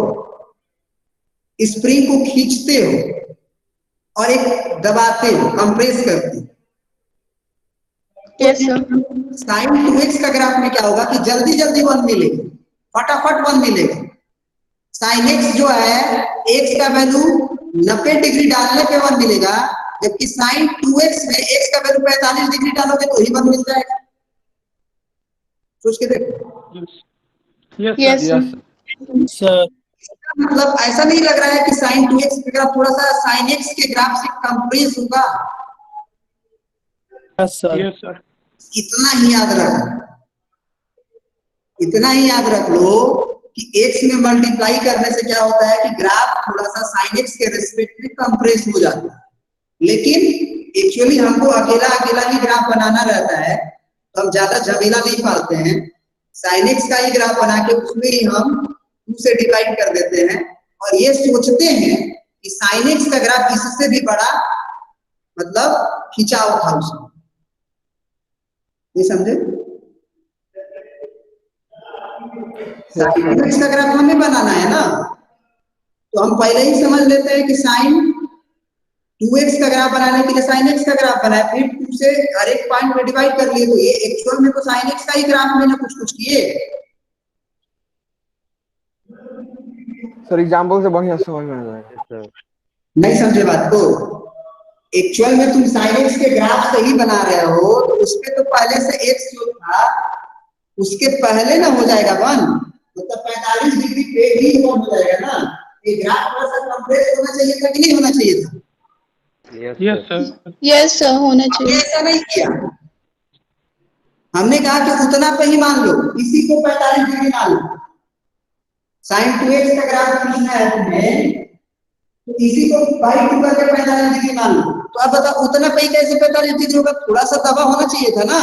स्प्रिंग को खींचते हो और एक दबाते हो, कंप्रेस करते हो। Yes, sir. sin 2x का ग्राफ में क्या होगा कि जल्दी जल्दी 1 मिलेगा, फटाफट 1 मिलेगा। sin x जो है, x का वैल्यू 90 डिग्री डालने पे 1 मिलेगा, जबकि sin 2x में x का वैल्यू 45 डिग्री डालोगे तो ही 1 मिल जाएगा। सोच के देखो। Yes, sir. Sir. इसका मतलब ऐसा नहीं लग रहा है कि sin 2x का ग्राफ थोड़ा सा sin x के ग्राफ से कंप्रेस होगा। Yes, sir. इतना ही याद रखो, इतना ही याद रख लो कि x में मल्टीप्लाई करने से क्या होता है कि ग्राफ थोड़ा सा sin x के रिस्पेक्ट में कंप्रेस हो जाता है। लेकिन एक्चुअली हमको अकेला अकेला ही ग्राफ बनाना रहता है, तो हम ज्यादा झमेला नहीं पालते हैं। sin x का ही ग्राफ बना के उसमें ही हम 2 से डिवाइड कर देते हैं और ये सोचते हैं कि sin x का ग्राफ इससे भी बड़ा मतलब खिंचाव था उसमें। ये समझे? साइन 2x का ग्राफ हमें बनाना है ना, तो हम पहले ही समझ लेते हैं कि साइन 2x का ग्राफ बनाने के लिए साइन x का ग्राफ बनाए, फिर 2 से हर एक पॉइंट में डिवाइड कर लिए, तो ये एक्चुअल में तो साइन x का ही ग्राफ में ना कुछ कुछ किए। सर एग्जाम्पल से बढ़िया समझ में आ जाएगा। Yes, sir. नहीं समझे बात को? एक्चुअल में तुम साइन x के ग्राफ सही बना रहे हो, तो उसपे तो पहले से x जो था उसके पहले ना हो जाएगा 1, मतलब 45 डिग्री पे ही हो जाएगा ना। ये ग्राफ थोड़ा सा कंप्रेस होना चाहिए था कि नहीं होना चाहिए था? Yes, Yes, sir. sir. Yes sir, होना हमने चाहिए। ऐसा नहीं किया, हमने कहा कि उतना पे ही मान लो, इसी को 45 डिग्री मान लो। साइन 2x का ग्राफ खींचना है तुम्हें, तो इसी को बाई 2 करके 45 डिग्री मान लो। तो अब बताओ उतना पे ही कैसे 45 डिग्री होगा? थोड़ा सा दबा होना चाहिए था ना।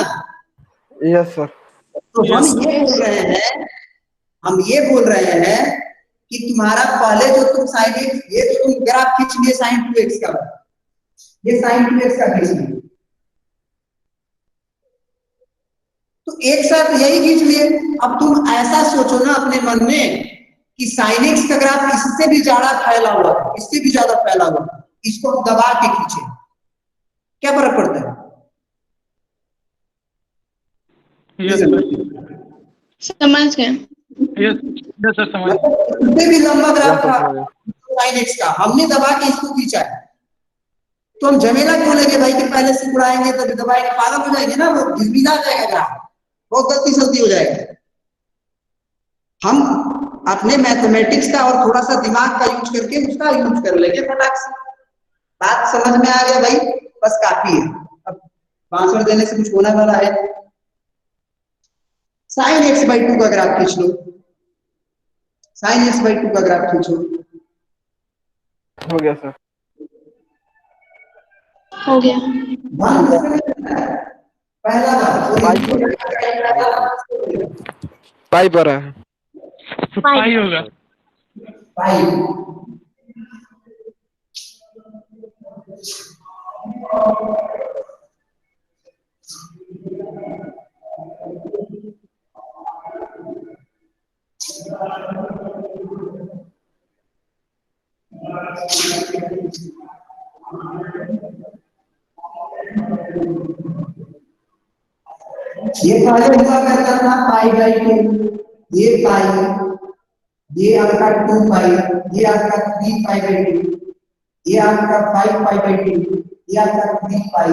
Yes sir. तो हम ये बोल रहे हैं, हम ये बोल रहे हैं कि तुम्हारा पहले जो तुम साइन x, ये तो तुम ग्राफ खींच लिए साइन 2x का, ये साइन 2x का खींच लिए, तो एक साथ यही खींच लिए। अब तुम ऐसा सोचो ना अपने मन में कि साइन x का ग्राफ इससे भी ज्यादा फैला हुआ है, इससे भी ज्यादा फैला हुआ है, इसको हम दबा के खींचे, क्या फर्क पड़ता है? Yes, sir. समझ गए? Yes, yes, sir. समझ गए। इससे भी लंबा ग्राफ था समझ गए। साइन x का, हमने दबा के इसको खींचा है। तो हम झमेला क्यों लेंगे भाई कि पहले से उड़ाएंगे तभी दबाएंगे? पागल हो जाएंगे ना, वो घिसबिला जाएगा ग्राफ, बहुत गलती सलती हो जाएगा। हम अपने मैथमेटिक्स का और थोड़ा सा दिमाग का यूज करके उसका यूज कर लेंगे फटाक से। बात समझ में आ गया भाई? बस काफी है, अब आंसर देने से कुछ होने वाला है। साइन x/2 का ग्राफ खींच लो, साइन x/2 का ग्राफ खींचो। हो गया सर। हो गया। पहला पाई पर है। पाई होगा। पाई, ये पहले हुआ करता था π/2, ये पाई, ये आपका 2 पाई, ये आपका 3 π/2, ये आपका 5 π/2, ये आपका 3 पाई,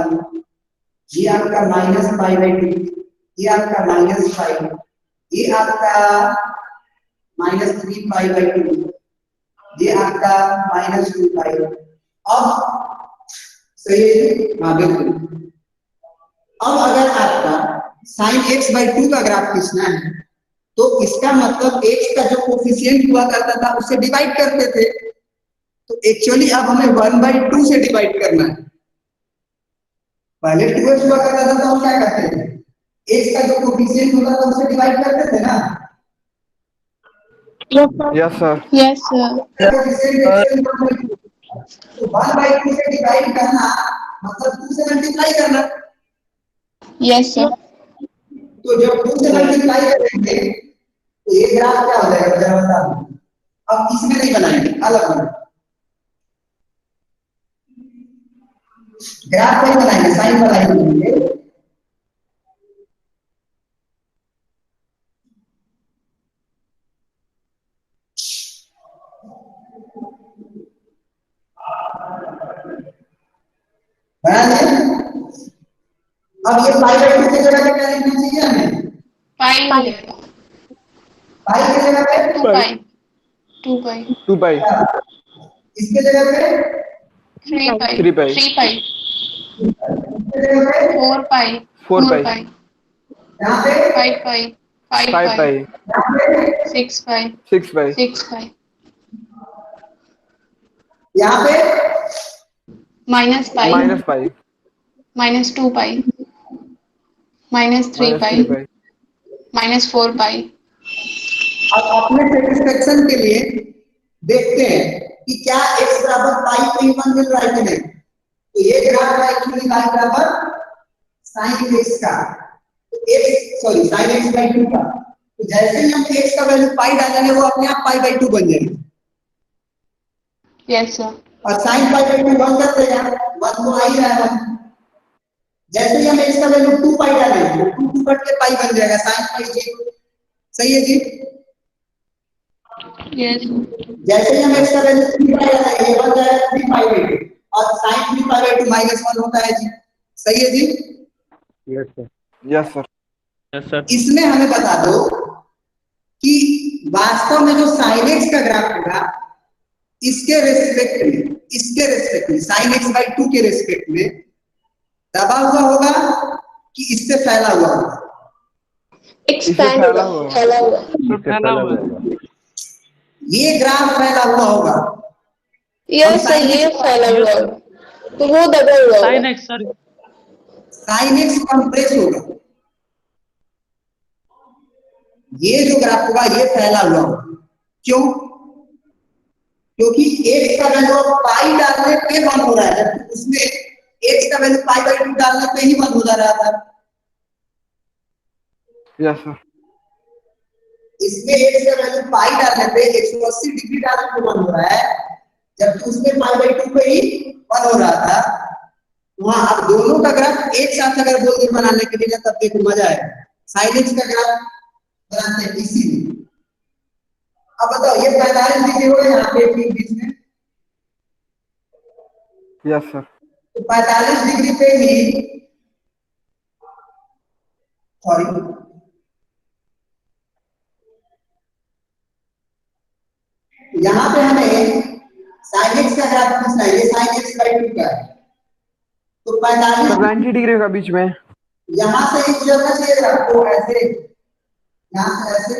ये आपका -π/2, ये आपका -5, ये आपका -3 π/2, ये आपका -2 पाई। अब सही है? हाँ बिल्कुल। अब अगर आपका साइन x/2 का ग्राफ खींचना है, तो इसका मतलब x का जो कोफिशिएंट हुआ करता था उससे डिवाइड करते थे, तो एक्चुअली अब हमें 1/2 से डिवाइड करना है। पहले 2x हुआ करता था तो हम क्या करते थे? x का जो कोफिशिएंट होता था उससे डिवाइड करते थे ना। Yes sir. Yes sir. तो 1/2 से डिवाइड करना मतलब 2 से मल्टीप्लाई करना। Yes sir. तो जब 2 से मल्टीप्लाई करेंगे तो ये ग्राफ क्या हो जाएगा जरा बता दो। अब इसमें नहीं बनाएंगे, अलग बनाएंगे, ग्राफ नहीं बनाएंगे, साइन बनाएंगे। अब ये π/2 की जगह पे क्या लिखना चाहिए हमें? पाई पाई की जगह पे 2 पाई 2 पाई 2 पाई, इसके जगह पे 3 पाई 3 पाई, 3 पाई इसके जगह पे 4 पाई 4 पाई, यहाँ पे 5 पाई 5 5 पाई पाई, 6 पाई 6 पाई, 6 पाई यहाँ पे माइनस पाई माइनस पाई, -2 पाई -3 पाई -3 पाई। -4 पाई। अब अपने सेटिस्फेक्शन के लिए देखते हैं कि क्या x बराबर पाई पे 1 मिल रहा है कि नहीं। तो ये ग्राफ है एक्चुअली y बराबर साइन x का, x sorry sin x by 2 का, तो जैसे ही हम x का वैल्यू पाई डालेंगे वो अपने आप पाई बाई 2 बन जाएगा। Yes, sir. और sin पाई बाई 2 1 कर देगा, 1 तो आ ही रहा है। जैसे ही हम x का वैल्यू 2 पाई डालेंगे, 2 2 कट के पाई बन जाएगा, sin पाई जी। सही है जी? Yes. जैसे ही हम x का वैल्यू 3 पाई डालेंगे, ये बन जाएगा 3 पाई बाई 2 और sin 3 पाई बाई 2 -1 होता है जी। सही है जी? Yes sir. Yes sir. Yes sir. इसमें हमें बता दो कि वास्तव में जो sin x का ग्राफ होगा इसके रेस्पेक्ट में sin x by 2 के रेस्पेक्ट में दबा हुआ होगा कि इससे फैला हुआ होगा? Expand फैला होगा, हुआ। फैला हुआ। इससे फैला हुआ है। होगा। ये ग्राफ फैला हुआ होगा। Yes, sir, ये फैला हुआ होगा। तो वो दबा हुआ होगा। Sine x sir. sin x compress होगा। ये जो ग्राफ होगा ये फैला हुआ होगा। क्यों? क्योंकि x का वैल्यू पाई डालने पे 1 हो रहा है, जबकि उसमें x का वैल्यू पाई बाई 2 डालने पे ही 1 हो जा रहा था। Yes sir. इसमें x का वैल्यू पाई डालने पे 180 डिग्री डालने पे 1 हो रहा है, जबकि उसमें पाई बाई 2 पे ही 1 हो रहा था। वहां आप दोनों का ग्राफ एक साथ अगर बोल दे बनाने के लिए तब देखो मजा आएगा। sin x का ग्राफ बनाते हैं इसीलिए। अब बताओ ये 45 डिग्री हो गया यहाँ पे ठीक बीच में, यस सर। तो 45 डिग्री पे ही सॉरी यहाँ पे हमें sin x का ग्राफ पूछना है। ये sin x by 2 का है, तो 45 90 डिग्री का बीच में। यहाँ से इस जगह से आपको ऐसे, यहाँ से ऐसे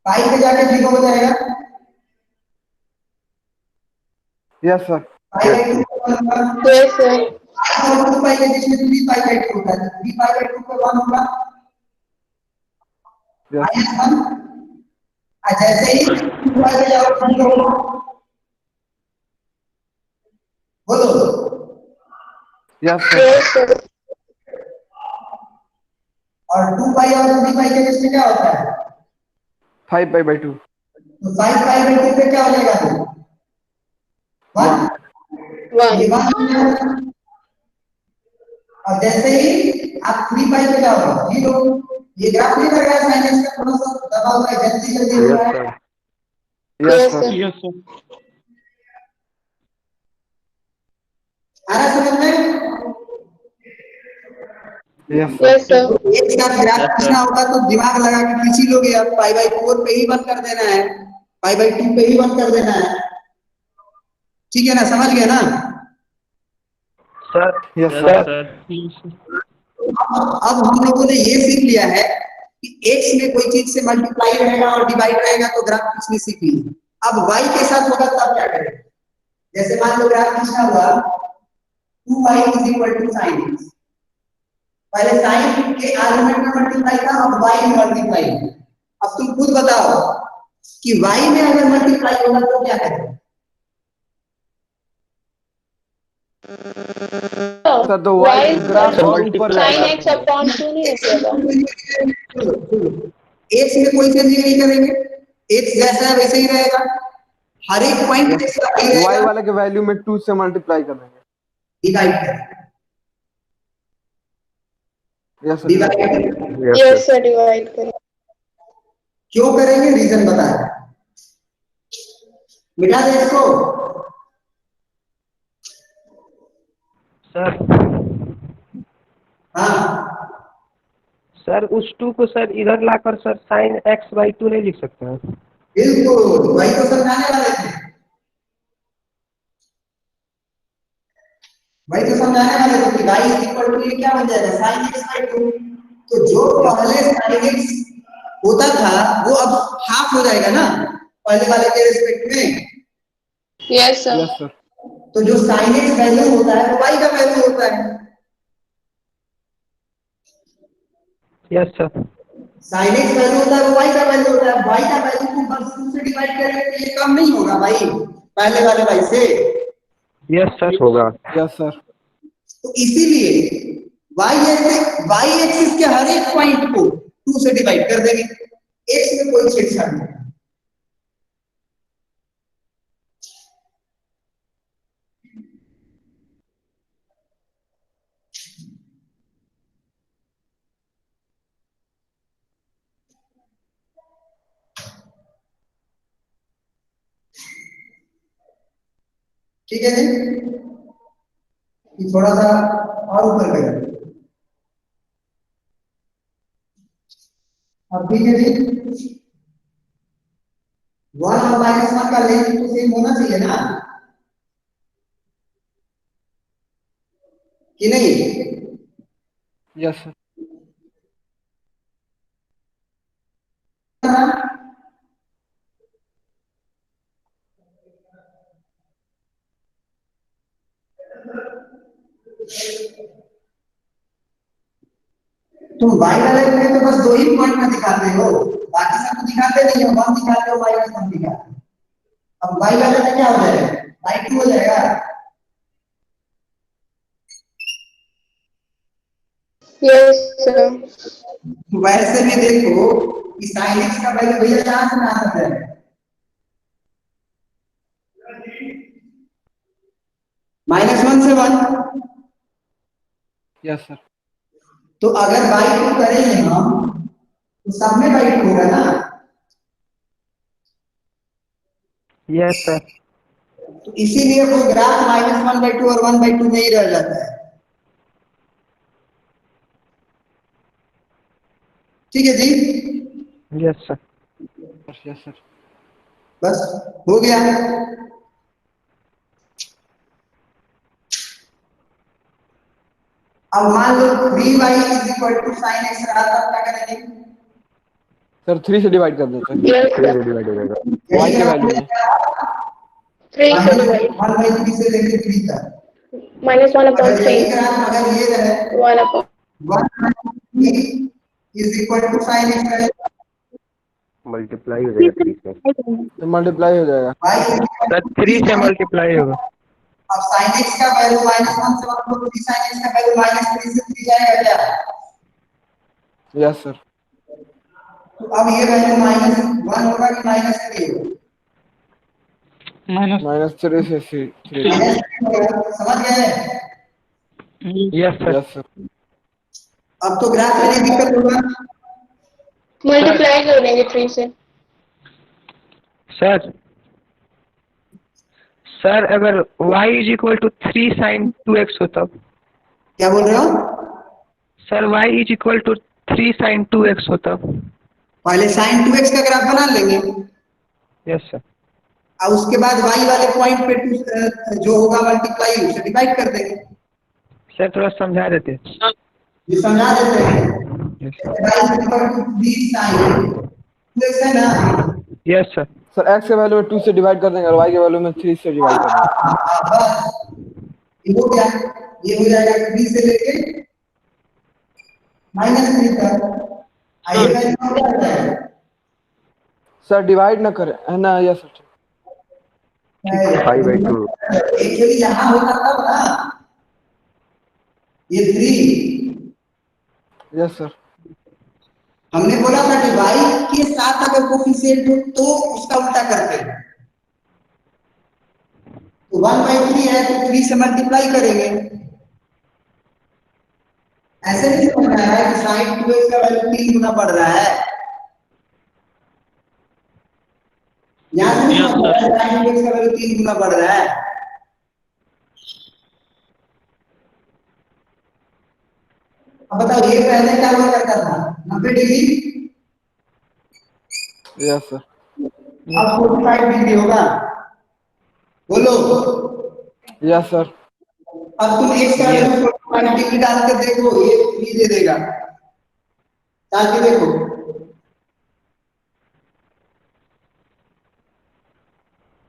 पाई पे जाके 0 हो जाएगा। Yes sir. Pi by 2 Yes, sir. और 2 पाई के बीच में 3 पाई बाई 2 होता है, 3 पाई बाई 2 पे 1 होगा यस -1। और जैसे ही 2 पाई पे जाओ 0 होगा। बोलो यस सर। Yes, sir. और 2 पाई और 3 पाई के बीच में क्या होता है? 5 पाई बाई 2। तो 5 पाई बाई 2 पे क्या हो जाएगा? 1 One. ये 1 हो जाएगा। और जैसे ही आप 3 पाई पे जाओ 0। ये ग्राफ नहीं लग रहा है, sin x का थोड़ा सा दबा हुआ है, जल्दी जल्दी हो रहा है। Yes Yes, sir. sir. Yes sir. आ रहा है समझ में? Yes sir. Yes, sir. एक साथ ग्राफ खींचना होगा तो दिमाग लगा के खींच ही लोगे। अब पाई बाई 4 पे ही बंद कर देना है, पाई बाई 2 पे ही बंद कर देना है। ठीक है ना, समझ गए ना? Sir yes yes sir. Sir. अब हम लोगों ने ये सीख लिया है कि x में कोई चीज से मल्टीप्लाई रहेगा और डिवाइड रहेगा तो ग्राफ खींचनी सीख ली। अब y के साथ होगा तब क्या करें? जैसे मान लो ग्राफ खींचना हुआ 2y = sin x। पहले sin के आर्गुमेंट में मल्टीप्लाई था, अब y में मल्टीप्लाई। अब तुम खुद बताओ कि y में अगर मल्टीप्लाई होगा तो क्या करें? सर तो y ग्राफ और ऊपर sin जाएगा। x upon 2 नहीं होगा। x में कोई चेंज नहीं करेंगे, x जैसा है वैसे ही रहेगा। हर एक पॉइंट y वाले के वैल्यू में 2 से मल्टीप्लाई कर देंगे। डिवाइड करेंगे। Yes sir. Divide Yes, sir. Divide करें। क्यों करेंगे? रीजन बताएं। मिटा दे इसको। सर हाँ सर उस 2 को सर इधर लाकर सर sin x by 2 नहीं लिख सकते हैं? बिल्कुल, वही तो समझाने वाले थे। वही तो समझाने वाले थे कि y ये क्या बन जाएगा? sin x by 2। तो जो पहले sin x होता था वो अब हाफ हो जाएगा ना पहले वाले के रिस्पेक्ट में। Yes, sir. Yes sir. तो जो sin x वैल्यू होता है वो y का वैल्यू होता है। Yes sir. sin x value होता है वो y का वैल्यू होता है। y का वैल्यू को बस 2 से डिवाइड करेंगे तो ये कम नहीं होगा भाई पहले वाले y से। यस सर होगा। Yes sir. तो इसीलिए वाई एक्सिस के हर एक पॉइंट को 2 से डिवाइड कर देंगे, एक्स में कोई छेड़छाड़ नहीं। ठीक है जी, थोड़ा सा और ऊपर गया। अब ठीक है जी, 1 और -1 का लेंथ तो सेम होना चाहिए ना, कि नहीं? Yes sir. तुम वाई वाले में तो बस 2 ही पॉइंट में दिखाते हो, बाकी सब तो दिखाते नहीं हो, 1 दिखाते हो, -1 दिखाते हो। अब वाई वाले में क्या हो जाएगा, y2 हो जाएगा। Yes, sir. वैसे भी देखो कि sin x का वैल्यू भैया कहां से आ सकता है, -1 से 1। Yes sir. तो अगर y2 करेंगे हम तो सब में y2 होगा ना। Yes sir. तो इसीलिए वो ग्राफ -1/2 और 1/2 में ही रह जाता है। ठीक है जी, यस सर। Yes sir. बस हो गया। अब मान लो 3y = sin x रहा, तब क्या करेंगे सर 3 से डिवाइड कर देते हैं Yes, sir. y के वैल्यू में। 3 से divide. 1/3 से लेके 3 तक। -1 upon अगर यही 3. ग्राफ अगर ये रहे 1 upon. 1/3 = sin x रहे, मल्टीप्लाई हो जाएगा 3 से। तो मल्टीप्लाई हो जाएगा। y सर 3 से मल्टीप्लाई होगा। अब sin x का वैल्यू -1 से 1 तो 3 sin x का वैल्यू -3 से 3 जाएगा क्या? Yes sir. तो अब ये वैल्यू -1 होगा कि -3 होगा? -3 से 3। समझ गए? Yes sir. Yes sir. अब तो ग्राफ में ये दिक्कत होगा। Multiply कर देंगे 3 से. सर अगर y = 3 sin 2x हो तब? क्या बोल रहे हो? सर y = 3 sin 2x हो तब? पहले sin 2x का ग्राफ बना लेंगे यस सर। और उसके बाद y वाले पॉइंट पे जो होगा मल्टीप्लाई उसे डिवाइड कर देंगे। सर थोड़ा समझा देते। ये समझा देते हैं। यस y = 3 sin 2x है ना। सर। सर x के वैल्यू में 2 से डिवाइड कर देंगे और y के वैल्यू में 3 से डिवाइड कर देंगे। ये हो गया, ये हो जाएगा 3 से लेके -3 तक। आइए वैल्यू क्या हो जाएगा सर डिवाइड ना करें है ना। Yes sir. 5/2। एक्चुअली यहाँ होता तब ना, ये 3 यस सर। हमने बोला था कि y के साथ अगर कोफिशिएंट हो तो उसका उल्टा करते हैं। तो 1/3 है तो 3 से मल्टीप्लाई करेंगे। ऐसे नहीं समझना है कि sin 2x का वैल्यू 3 गुना बढ़ रहा है। यहाँ से नहीं समझना है sin 2x का वैल्यू 3 गुना बढ़ रहा है। अब बताओ ये पहले क्या हुआ करता था 90 डिग्री, यस सर। अब 45 डिग्री होगा। बोलो। Yes sir. अब तुम x का वैल्यू 45 डिग्री डाल के देखो, ये 3 दे देगा। डाल के देखो,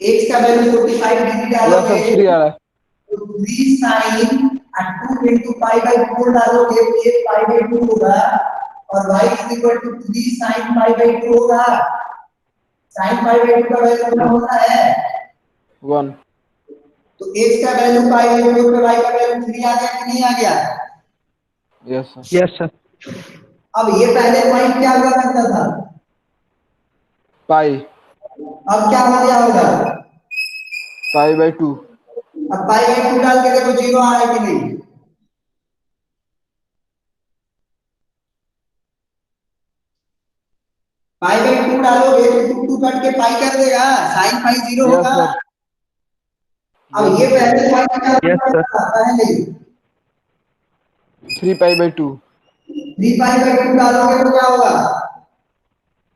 x का वैल्यू 45 डिग्री यस सर। 3 आ डालोगे रहा है। तो 3 sin 2 into π/4 डालोगे तो ये π/2 होगा और y = 3 sin π/2 होगा। sin π/2 का वैल्यू क्या होता है? 1। तो x का वैल्यू π/2 पे y का वैल्यू 3 आ गया कि नहीं आ गया? Yes sir. Yes sir. अब ये पहले पॉइंट क्या हुआ करता था, पाई अब क्या हो गया होगा, पाई/2। अब पाई/2 डाल के देखो जीरो आ रहा है कि नहीं, पाई/2 डालोगे तो 2 कट के पाई कर देगा, साइन पाई जीरो यस होगा। सर। अब ये पहले पॉइंट क्या यस सर। पहले 3π/2। 3π/2 डालोगे तो क्या होगा,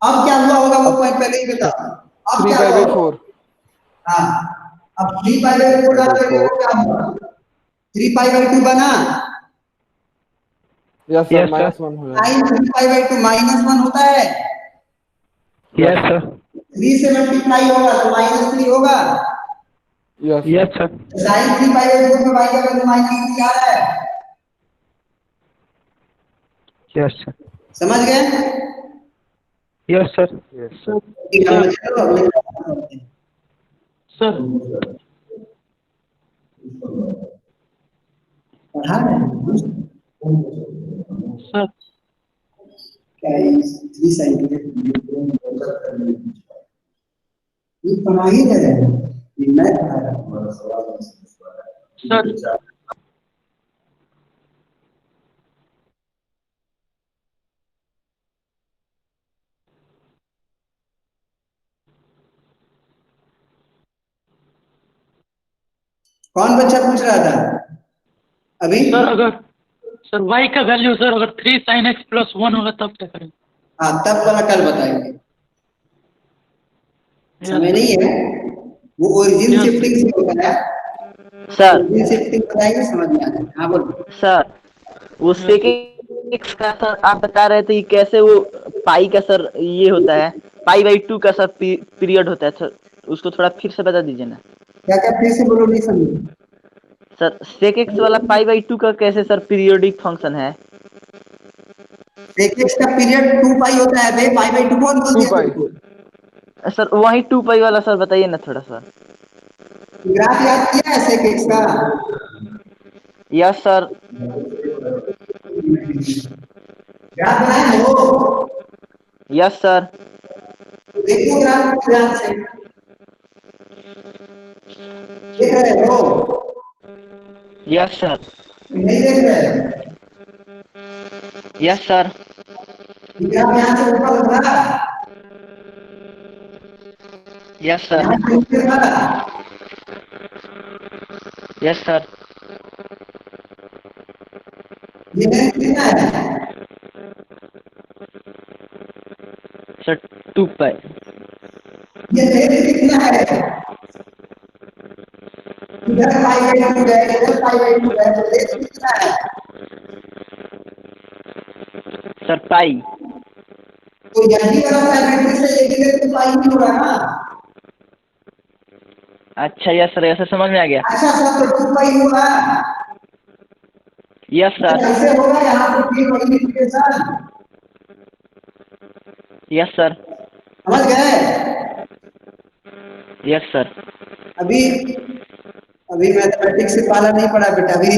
अब क्या हुआ होगा वो पॉइंट पहले ही बता, अब क्या हुआ होगा? 3π/4। हाँ, अब 3π/4 डालोगे तो क्या होगा, 3π/2 बना, यस सर, यस सर। -1 हो जाएगा। साइन 3π/2 -1 होता है, यस सर। 3 से मल्टीप्लाई होगा तो -3 होगा, yes yes sir. Sir. Sine 3π/4 में y का वैल्यू -3 आ रहा है, यस सर। समझ गए? Yes sir. Yes sir. ठीक है, चलो अगले क्लास में बढ़ते हैं। सर पढ़ा रहे हैं? सर क्या ये 3 सेंटीमीटर ये पढ़ा ही रहे हैं, ये मैं पढ़ा रहा हूँ। सर कौन बच्चा पूछ रहा था अभी? सर अगर सर y का वैल्यू सर अगर 3 sin x + 1 होगा तब क्या करें? हाँ, तब वाला कल बताएंगे, समय नहीं है, वो ओरिजिन Yes. शिफ्टिंग से होता है, सर ओरिजिन शिफ्टिंग बताएंगे, समझ में आ जाएगा। हाँ बोलो। सर वो सेकेंड का सर आप बता रहे थे कि कैसे वो पाई का सर ये होता है, पाई/2 का सर पीरियड होता है सर, उसको थोड़ा फिर से बता दीजिए ना क्या क्या फिर से बोलो, नहीं समझे। सर। सेक वाला पाई/2 का कैसे सर पीरियोडिक फंक्शन है? सेक का पीरियड 2 पाई होता है बे, पाई/2 कौन बोल 2 दिया पाई। तुमको? सर वही 2 पाई वाला सर बताइए ना थोड़ा सा। ग्राफ याद किया है सेक का? Yes sir. ग्राफ बनाए हो? Yes sir. देखो ग्राफ ध्यान से, देख रहे हो? Yes sir. नहीं देख रहे? Yes sir. ग्राफ यहाँ से ऊपर उठ रहा है, यस सर। यहाँ से नीचे रहा है। Yes sir. ये लेंथ कितना है? सर 2 पाई। ये लेंथ कितना है? इधर पाई/2 है, इधर पाई/2 है, तो लेंथ कितना है? सर पाई। तो यही वाला साइमेट्री से ये भी लेंथ पाई नहीं होगा ना? अच्छा यस सर, ऐसे समझ में आ गया। अच्छा सर, तो 2 पाई हुआ, यस सर। कैसे होगा यहाँ पे फिर मल्टीप्लिकेशन? Yes sir. समझ गए? Yes sir. अभी अभी मैथमेटिक्स से पाला नहीं पड़ा बेटा, अभी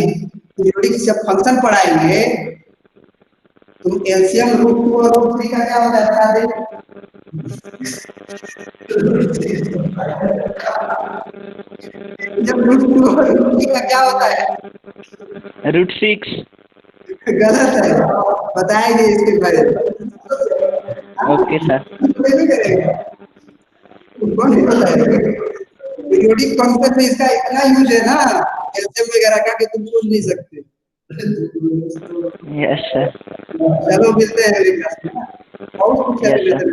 पीरियोडिक जब फंक्शन पढ़ाएंगे तुम एलसीएम √2 और √3 का क्या होता है बता दे। जब √2 और √3 का क्या होता है? √6। गलत है, बताएंगे इसके बारे में। Okay sir. नहीं करेगा, तुमको नहीं बताएगा। पीरियोडिक फंक्शन में इसका इतना यूज है ना एलसीएम वगैरह का कि तुम सोच नहीं सकते। Yes sir. चलो मिलते हैं अगली क्लास में, बहुत कुछ यस सर। है।